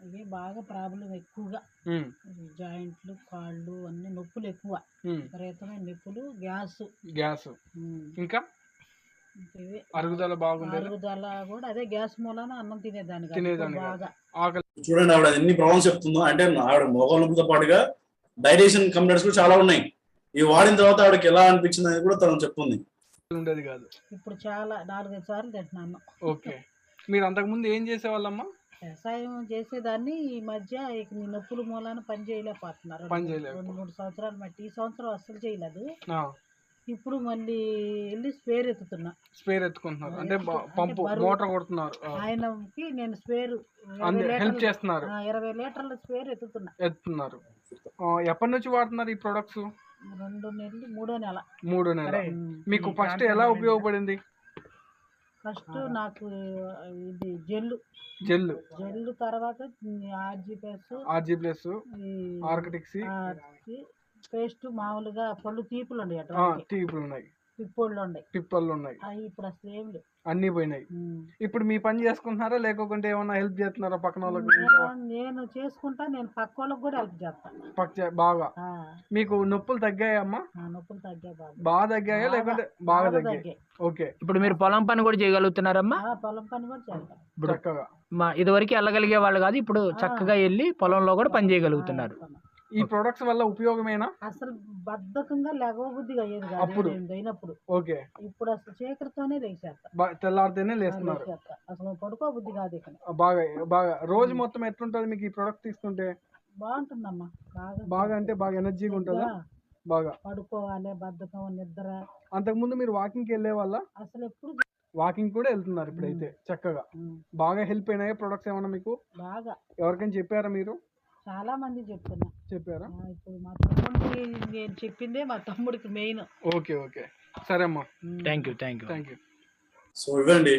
ఇవే బాగా ప్రాబ్లం ఎక్కువగా. జాయింట్లు, కాళ్ళు అన్ని నొప్పులు ఎక్కువ, విపరీతమైన నొప్పులు, గ్యాస్, ఇంకా అరుగుదల బాగుంది. అరుగుదల కూడా అదే గ్యాస్ మూలాన అన్నం తినేదాన్ని బాగా. చూడండి ఆవిడ ఎన్ని ప్రాబ్లమ్స్ చెప్తుందో. అంటే ఆవిడ మోకాళ్ళ నొప్పితో పాటుగా డైజెషన్ కంప్లైంట్స్ కూడా చాలా ఉన్నాయి. ఇవి వాడిన తర్వాత ఆవిడకి ఎలా అనిపించింది అనేది కూడా తను చెప్తుంది. ఉండేది కాదు, ఇప్పుడు చాలా 4-5 సార్లు తింటున్నాను. ఓకే, మీరు అంతకుముందు ఏం చేసేవాళ్ళమ్మా? వ్యవసాయం చేసేదాన్ని. ఈ మధ్య ఇక నీ నొప్పుల మూలాన పని చేయలేకపోతున్నారు. 2-3 సంవత్సరాలు బట్టి. ఈ సంవత్సరం అస్సలు చేయలేదు. ఇప్పుడు మళ్ళీ వెళ్ళి స్పేర్ ఎత్తుకుంటున్నారు, అంటే పంపు మోటార్ కొడుతున్నారు. ఆయనకి నేను స్పేర్ హెల్ప్ చేస్తున్నారు. 20 లీటర్ల స్పేర్ ఎత్తుతున్నారు. ఎప్పటి నుంచి వాడుతున్నారు ఈ ప్రొడక్ట్స్? 2 నెలలు, 3వ నెల. 3వ నెల. మీకు ఫస్ట్ ఎలా ఉపయోగపడింది? ఫస్ట్ నాకు ఇది జెల్లు, తర్వాత ఆర్జీ ప్లస్, ఆర్కిటిక్స్ పేస్ట్, మామూలుగా పళ్ళు తీపులు ఉన్నాయి, పిప్పళ్ళు ఉన్నాయి. ఇప్పుడు అసలు ఏం లేదు, అన్ని పోయినాయి. ఇప్పుడు మీ పని చేసుకుంటున్నారా, లేకుంటే ఏమన్నా హెల్ప్ చేస్తున్నారా పక్కన వాళ్ళకి? నేను చేసుకుంటా, నేను పక్క వాళ్ళకి కూడా హెల్ప్ చేస్తాను బాగా. మీకు నొప్పులు తగ్గాయమ్మా? నొప్పులు తగ్గాయి, బాగా తగ్గాయా లేకుంటే బాగా తగ్గాయి? ఓకే, ఇప్పుడు మీరు పొలం పని కూడా చేయగలుగుతున్నారమ్మా? పొలం పని కూడా చేస్తాం చక్కగా. ఇదివరకు వెళ్ళగలిగే వాళ్ళు కాదు, ఇప్పుడు చక్కగా వెళ్ళి పొలంలో కూడా పని చేయగలుగుతున్నారు. ఈ ప్రొడక్ట్స్ వల్ల ఉపయోగమేనా? అసలు బద్ధకంగా లేవబుద్ధిగా అయ్యేది కాదు అప్పుడు అయినప్పుడు. ఓకే, ఇప్పుడు అసలు చీకటితోనే లేచేస్తా, తెల్లారితేనే లేస్తున్నారు. అసలు పడుకోబుద్ధి కాదు ఇక్కడ. బాగా రోజు మొత్తం ఎట్లుంటది మీకు ఈ ప్రొడక్ట్ తీసుకుంటే? బాగుంటుందమ్మా, బాగా అంటే బాగా ఎనర్జీగా ఉంటుందా? బాగా పడుకోవాలి, బద్ధకం, నిద్ర. అంతకుముందు మీరు వాకింగ్కి వెళ్ళే వాళ్ళ? అసలు ఎప్పుడు వాకింగ్ కూడా వెళ్తున్నారు ఇప్పుడైతే చక్కగా. బాగా హెల్ప్ అయినాయి ప్రొడక్ట్స్ ఏమన్నా మీకు? బాగా. ఎవరికైనా చెప్పారా మీరు? చాలా మంది చెప్పారా? ఇప్పుడు మా తమ్ముడికి నేను చెప్పిందే మా తమ్ముడికి మెయిన్. ఓకే, సరే అమ్మా, థ్యాంక్ యూ. సో ఇవ్వండి,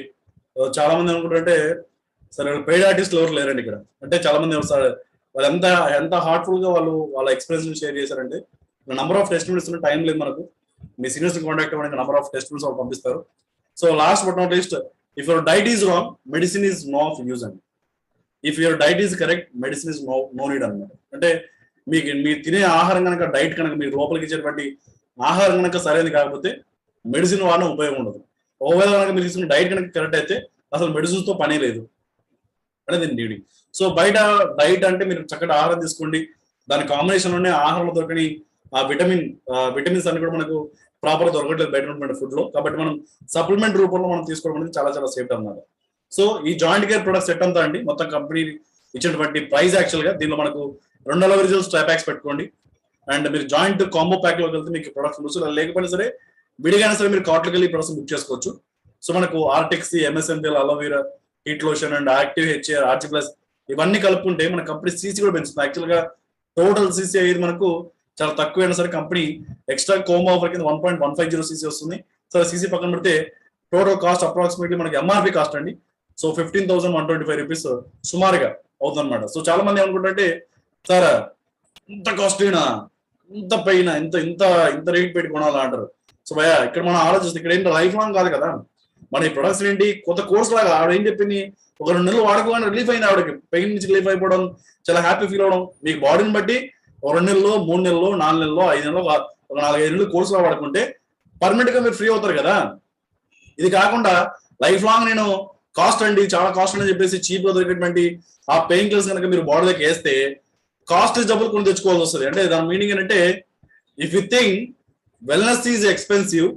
చాలా మంది అనుకుంటారంటే సరే పెయిడ్ ఆర్టిస్టులు ఎవరు లేరండి ఇక్కడ. అంటే చాలా మంది వాళ్ళు ఎంత హార్ట్ఫుల్ గా వాళ్ళ ఎక్స్పీరియన్స్ షేర్ చేశారంటే, నంబర్ ఆఫ్ టెస్టిమోనీస్ టైం లేదు మనకు. మీ సీనియర్స్ కాంటాక్ట్ అవ్వడానికి నంబర్ ఆఫ్ టెస్టిమోనీస్ వాళ్ళు పంపిస్తారు. So last but not least, if your diet is wrong, medicine is no of use అండి. If your diet is correct, medicine is no need అనమాట. అంటే మీరు తినే ఆహారం కనుక, డైట్ కనుక, మీరు లోపలికి ఇచ్చేటువంటి ఆహారం కనుక సరైనది కాకపోతే మెడిసిన్ వాడడం ఉపయోగం ఉండదు. ఒకవేళ కనుక మీరు తీసుకున్న డైట్ కనుక కరెక్ట్ అయితే అసలు మెడిసిన్స్ తో పనే లేదు అనేది డ్యూటీ. సో బయట డైట్ అంటే మీరు చక్కటి ఆహారం తీసుకోండి, దాని కాంబినేషన్ లోనే ఆహారంలో దొరకని ఆ విటమిన్స్ అన్ని కూడా మనకు ప్రాపర్ గా దొరకట్లేదు బయట ఉన్నటువంటి ఫుడ్ లో. కాబట్టి మనం సప్లిమెంట్ రూపంలో మనం తీసుకోవడం అనేది చాలా చాలా సేఫ్ అన్నమాట. సో ఈ జాయింట్ కేర్ ప్రొడక్ట్ సెట్ అంతా అండి, మొత్తం కంపెనీ ఇచ్చినటువంటి ప్రైస్ యాక్చువల్ గా దీనిలో మనకు 2 ఒరిజినల్స్ ట్రై ప్యాక్స్ పెట్టుకోండి. అండ్ మీరు జాయింట్ కాంబో ప్యాక్ లోకి వెళ్తే మీకు ప్రొడక్ట్స్ ఉండొచ్చు, లేకపోయినా సరే విడిగానే సరే మీరు కార్ట్లోకి వెళ్ళి ప్రొడక్ట్స్ బుక్ చేసుకోవచ్చు. సో మనకు ఆర్టెక్స్, MSMPL, aloe vera, heat lotion and active HAir, RG plus ఇవన్నీ కలుపుకుంటే మన కంపెనీ సీసీ కూడా పెంచుతుంది. యాక్చువల్ గా టోటల్ సీసీ అయ్యేది మనకు చాలా తక్కువైనా సరే కంపెనీ ఎక్స్ట్రా కోంబో ఆఫర్ కింద 1.150 సీసీ వస్తుంది. సరే సీసీ పక్కన పెడితే టోటల్ కాస్ట్ అప్రాక్సిమేట్లీ మనకి MRP కాస్ట్ అండి. సో 15,125 రూపీస్ సుమారుగా అవుతుంది అనమాట. సో చాలా మంది ఏమనుకుంటే సార్ ఇంత కాస్ట్లీనా, ఇంత పైన ఇంత రేట్ పెట్టి కొనాలా అంటారు. సో భయ ఇక్కడ మనం ఆలోచిస్తే ఇక్కడ ఏంటి లైఫ్ లాంగ్ కాదు కదా మన ఈ ప్రొడక్ట్స్ ఏంటి, కొత్త కోర్స్ లాగా. ఆవిడ ఏం చెప్పింది, ఒక 2 నెలలు వాడుకోగానే రిలీఫ్ అయింది ఆవిడకి, పెయిన్ నుంచి రిలీఫ్ అయిపోవడం, చాలా హ్యాపీ ఫీల్ అవడం. మీకు బాడీని బట్టి ఒక 2 నెలలు, 3 నెలలు, 4 నెలలు, 5 నెలలు, ఒక 4-5 నెలలు కోర్సులో వాడుకుంటే పర్మనెంట్ గా మీరు ఫ్రీ అవుతారు కదా. ఇది కాకుండా లైఫ్ లాంగ్ నేను కాస్ట్ అండి, చాలా కాస్ట్ అని చెప్పేసి చీప్ గా దొరికేటువంటి ఆ పెయిన్ కిల్లర్స్ కనుక మీరు బాడీలోకి వేస్తే కాస్ట్లీ జబ్బులు కొని తెచ్చుకోవాల్సి వస్తుంది. అంటే దాని మీనింగ్ ఏంటంటే if you think wellness is expensive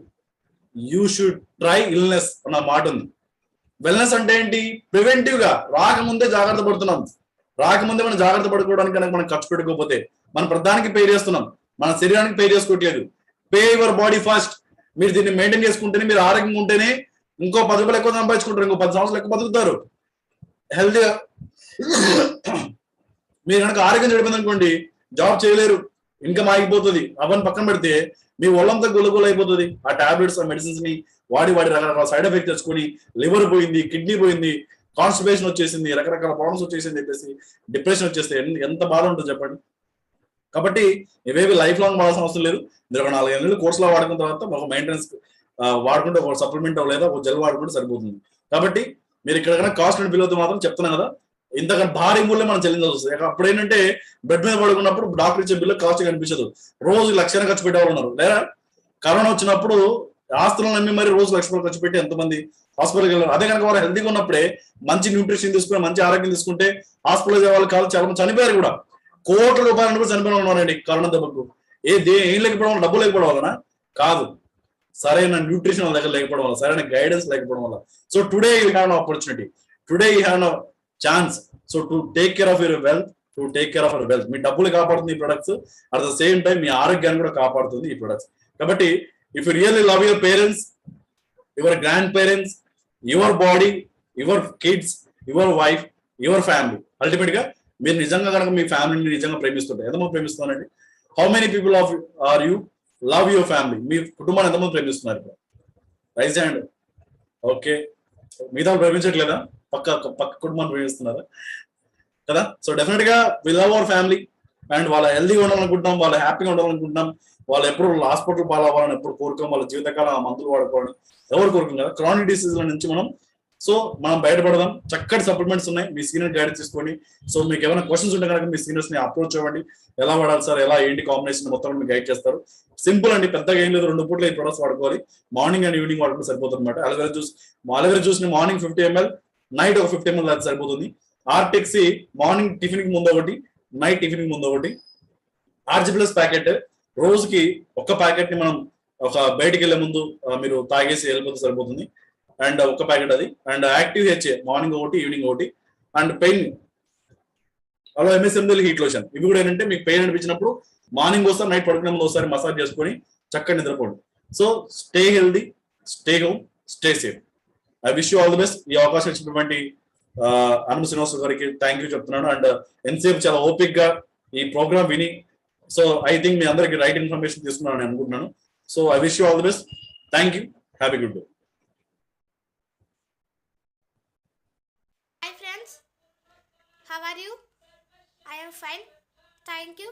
you should try illness అన్న మాట ఉంది. వెల్నెస్ అంటే ఏంటి? ప్రివెంటివ్ గా రాకముందే జాగ్రత్త పడుతున్నాం. రాకముందే మనం జాగ్రత్త పడుకోవడానికి కనుక మనం ఖర్చు పెట్టుకోకపోతే మనం ప్రధానికి పే చేస్తున్నాం, మన శరీరానికి పే చేసుకోవట్లేదు. Pay your body first. మీరు దీన్ని మెయింటైన్ చేసుకుంటేనే, మీరు ఆరోగ్యంగా ఉంటేనే ఇంకో 10 రూపాయలు ఎక్కువ సంపాదించుకుంటారు, ఇంకో 10 సంవత్సరాలు ఎక్కువ బతుకుతారు హెల్తీగా. మీరు కనుక ఆరోగ్యం చెడిపోయింది అనుకోండి, జాబ్ చేయలేరు, ఇన్కమ్ ఆగిపోతుంది. అవన్నీ పక్కన పెడితే మీ ఒళ్ళంతా గుల్లగుల్ల అయిపోతుంది. ఆ టాబ్లెట్స్, ఆ మెడిసిన్స్ ని వాడి రకరకాల సైడ్ ఎఫెక్ట్ తెచ్చుకొని లివర్ పోయింది, కిడ్నీ పోయింది, కాన్స్టిపేషన్ వచ్చేసింది, రకరకాల ప్రాబ్లమ్స్ వచ్చేసింది చెప్పేసి డిప్రెషన్ వచ్చేస్తే ఎంత బాధ ఉంటుంది చెప్పండి. కాబట్టి ఇవేవి లైఫ్ లాంగ్ వాడాల్సిన అవసరం లేదు. మీరు ఒక 4-5 నెలలు కోర్సులో వాడుకున్న తర్వాత ఒక మెయింటెనెన్స్ వాడుకుంటే, ఒక సప్లిమెంట్ లేదా ఒక జెల్ వాడుకుంటే సరిపోతుంది. కాబట్టి మీరు ఇక్కడ కాస్ట్ అండ్ బిల్ అవుతుంది మాత్రం చెప్తున్నా కదా, ఇంతకన్నా భారీ మూల్యం మనం చెల్లించాల్సి వస్తుంది. అప్పుడు ఏంటంటే బెడ్ మీద పడుకున్నప్పుడు డాక్టర్ ఇచ్చే బిల్లు కాస్ట్ కనిపించదు. రోజు లక్షలు ఖర్చు పెట్టేవాళ్ళు ఉన్నారు. లేదా కరోనా వచ్చినప్పుడు ఆస్తులను నమ్మి మరి రోజు లక్షలు ఖర్చు పెట్టి ఎంతమంది హాస్పిటల్కి వెళ్ళారు. అదే కనుక వాళ్ళు హెల్తీగా ఉన్నప్పుడే మంచి న్యూట్రిషన్ తీసుకుని మంచి ఆరోగ్యం తీసుకుంటే హాస్పిటల్ వాళ్ళు కాదు, చాలా మంది చనిపోయారు కూడా. కోట్ల రూపాయలు కూడా చనిపోయిన ఉన్నారండి కరోనా దెబ్బకు. ఏం లేకపోవడం వల్ల, డబ్బు లేకపోవడం వలన కాదు, సరైన న్యూట్రిషన్ దగ్గర లేకపోవడం వల్ల, సరైన గైడెన్స్ లేకపోవడం వల్ల. So today you have an opportunity, today you have an chance. So to take care of your wealth, to take care of your wealth. మీ డబ్బులు కాపాడుతుంది ఈ products, at the same time మీ ఆరోగ్యాన్ని కూడా కాపాడుతుంది ఈ ప్రొడక్ట్స్. కాబట్టి if you really love your parents, your grandparents, your body, your kids, your wife, your family, ultimate గా మీరు నిజంగా కనుక మీ ఫ్యామిలీని నిజంగా ప్రేమిస్తుంటారు. ఎంతమంది ప్రేమిస్తున్నారండి? How many people are you love your family? మీ కుటుంబాన్ని ఎంతమంది ప్రేమిస్తున్నారు? Rise hand. ఓకే, మిగతా ప్రేమించట్లేదా? పక్క కుటుంబాన్ని ప్రేమిస్తున్నారా కదా? సో డెఫినెట్ గా we love our family and వాళ్ళ హెల్దీగా ఉండాలనుకుంటున్నాం, వాళ్ళ హ్యాపీగా ఉండాలనుకుంటున్నాం. వాళ్ళు ఎప్పుడు హాస్పిటల్ పాలవ్వాలని ఎప్పుడు కోరుకోం, వాళ్ళ జీవితకాలం మందులు వాడుకోవాలని ఎవరు కోరుకోం కదా. క్రానిక్ డిసీజ్ల నుంచి మనం బయటపడదాం. చక్కటి సప్లిమెంట్స్ ఉన్నాయి, మీ సీనియర్ గైడెన్స్ తీసుకోండి. సో మీకు ఏమైనా క్వశ్చన్స్ ఉంటే కనుక మీ సీనియర్స్ ని అప్రోచ్ అవ్వండి. ఎలా వాడాలి సార్, ఎలా ఏంటి కాంబినేషన్ మొత్తం మీకు గైడ్ చేస్తారు. సింపుల్ అండి, పెద్దగా ఏం లేదు. 2 పూట్ల ఈ ప్రొడక్ట్స్ వాడుకోవాలి. మార్నింగ్ అండ్ ఈవినింగ్ వాడుకుంటే సరిపోతుంది అనమాట. అలోవెరా జ్యూస్ ని మార్నింగ్ 50 ml, నైట్ ఒక 50 ml అది సరిపోతుంది. ఆర్టెక్సీ మార్నింగ్ టిఫిన్ కి ముందు ఒకటి, నైట్ టిఫిన్ కి ముందు ఒకటి. RG+ ప్యాకెట్ రోజుకి ఒక ప్యాకెట్ ని మనం ఒక బయటికి వెళ్లే ముందు మీరు తాగేసి వెళ్ళిపోతే సరిపోతుంది. అండ్ ఒక ప్యాకెట్ అది. అండ్ యాక్టివ్ హెచ్ మార్నింగ్ ఒకటి, ఈవినింగ్ ఒకటి. అండ్ పెయిన్ అలా MSM హీట్ లోషన్. ఇవి కూడా ఏంటంటే మీకు పెయిన్ అనిపించినప్పుడు మార్నింగ్ వస్తారు, నైట్ పడుకునే ముందు ఒకసారి మసాజ్ చేసుకొని చక్కగా నిద్రపోండి. So stay healthy, stay home, stay safe. I wish you all the best. ఈ అవకాశం ఇచ్చినటువంటి అనుమ శ్రీనివాస్ గారికి థ్యాంక్ యూ చెప్తున్నాను. అండ్ ఎంతసేపు చాలా ఓపిక్ గా ఈ ప్రోగ్రామ్ విని, సో ఐ థింక్ మీ అందరికి రైట్ ఇన్ఫర్మేషన్ తీసుకున్నాను అనుకుంటున్నాను. So I wish you all the best. Thank you. Happy good day. Hi friends, how are you? I am fine. Thank you.